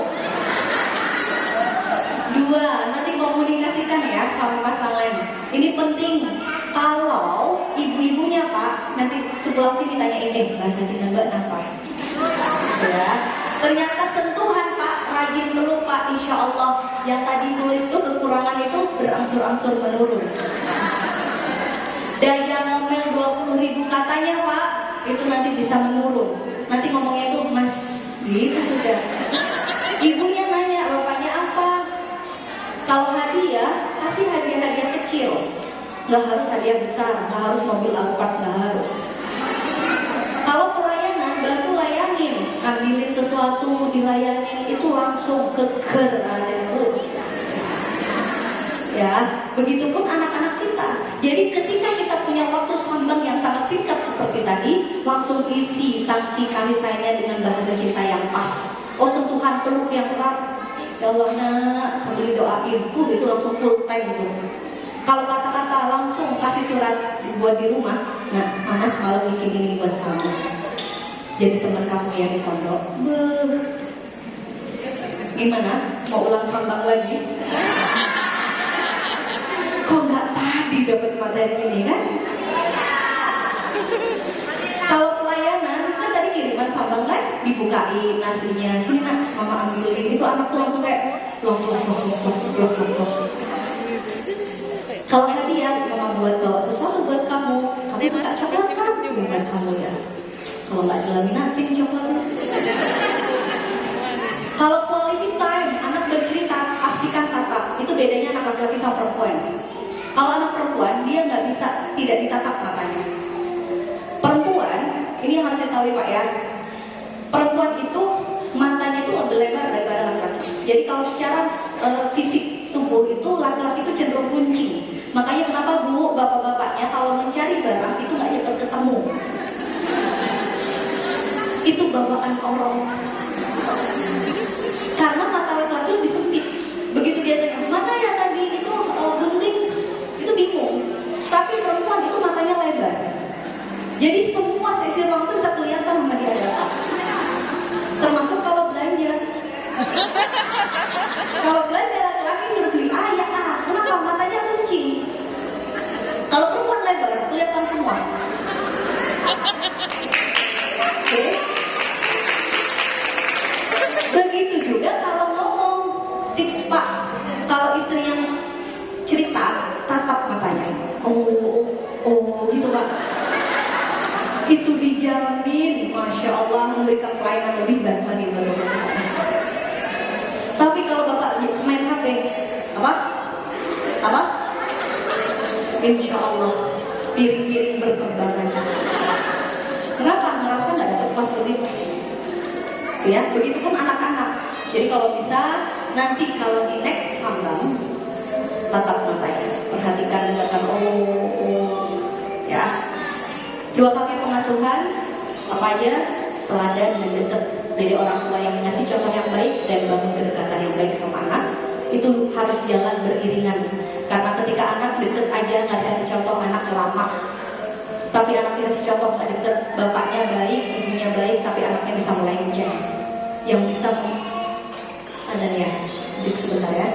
2, nanti komunikasikan ya sama pasangan. Ini penting. Kalau ibu-ibunya Pak, nanti sebelah sini tanyain bahasa cinta Mbak apa? Ya. Ternyata sentuhan Pak, rajin meluk Pak, insya Allah yang tadi tulis tuh kekurangan itu berangsur-angsur menurun. Daya ngomel 20.000 katanya Pak, itu nanti bisa menurun. Nanti ngomongnya itu Mas, gitu sudah. Ibunya nanya, bapaknya apa? Kalau hadiah, kasih hadiah-hadiah kecil. Nggak harus hadiah besar, nggak harus mobil Alphard, nggak harus. Kalau pelayanan, bantu layanin, ambilin sesuatu, dilayanin, itu langsung keker ada itu. Ya, begitupun anak-anak kita. Jadi ketika kita punya waktu sambang yang sangat singkat seperti tadi, langsung isi tangki kasih sayangnya dengan bahasa cinta yang pas. Oh, sentuhan peluk yang erat. Ya Allah nak, sambil doain, itu langsung full time gitu. Kalau kata-kata langsung kasih surat buat di rumah. Nah, mama semalam bikin ini buat kamu. Jadi teman kamu yang di pondok. Gimana? Mau ulang sambang lagi? Kok nggak tadi dapat materi ini kan? Kalau pelayanan kan tadi kiriman sambang kan, dibukain nasinya, sini nak, mama ambilin. Itu anak tuh langsung kayak loh. Kalau hadiah, mama bawa sesuatu buat kamu. Kamu suka coklat kan? Buat kamu ya. Kalau nggak dilaminatin coklatnya. Kalau quality time, anak bercerita, pastikan tatap. Itu bedanya anak laki-laki sama perempuan. Kalau anak perempuan, dia nggak bisa tidak ditatap matanya. Perempuan, ini yang harus saya tahu Pak ya. Perempuan itu matanya itu lebih lebar daripada laki-laki. Jadi kalau secara fisik tubuh itu laki-laki itu cenderung kuncing. Makanya kenapa Bu, bapak-bapaknya kalau mencari barang itu nggak cepat ketemu. Itu bawaan orang. Karena mata laki-laki lebih sempit. Begitu dia tanya, mana ya tadi itu gunting, itu bingung. Tapi perempuan itu matanya lebar. Jadi semua sisi ruang itu bisa kelihatan sama dia datang. Termasuk kalau belanja. Kalau belanja laki-laki suruh beli kenapa matanya kuncing? Kalau perempuan lebar, kelihatan semua. Oke. Begitu juga kalau ngomong, tips Pak, kalau istri yang cerita, tatap matanya. Oh, gitu Pak. Itu di jalan insya Allah piring-piring berterbangan. Kenapa? Ngerasa nggak dapat fasilitas. Ya, begitupun anak-anak. Jadi kalau bisa nanti kalau di next sambang, tatap matanya, perhatikan, dengarkan, ya. 2 kaki pengasuhan apa aja? Teladan dan dekat. Jadi orang tua yang ngasih contoh yang baik dan bangun kedekatan yang baik sama anak itu harus jalan beriringan. Karena ketika anak deket aja nggak dikasih contoh, anak lama. Tapi anak dikasih contoh nggak deket, bapaknya baik, ibunya baik, tapi anaknya bisa melenceng. Yang bisa ada ya, sebentar ya.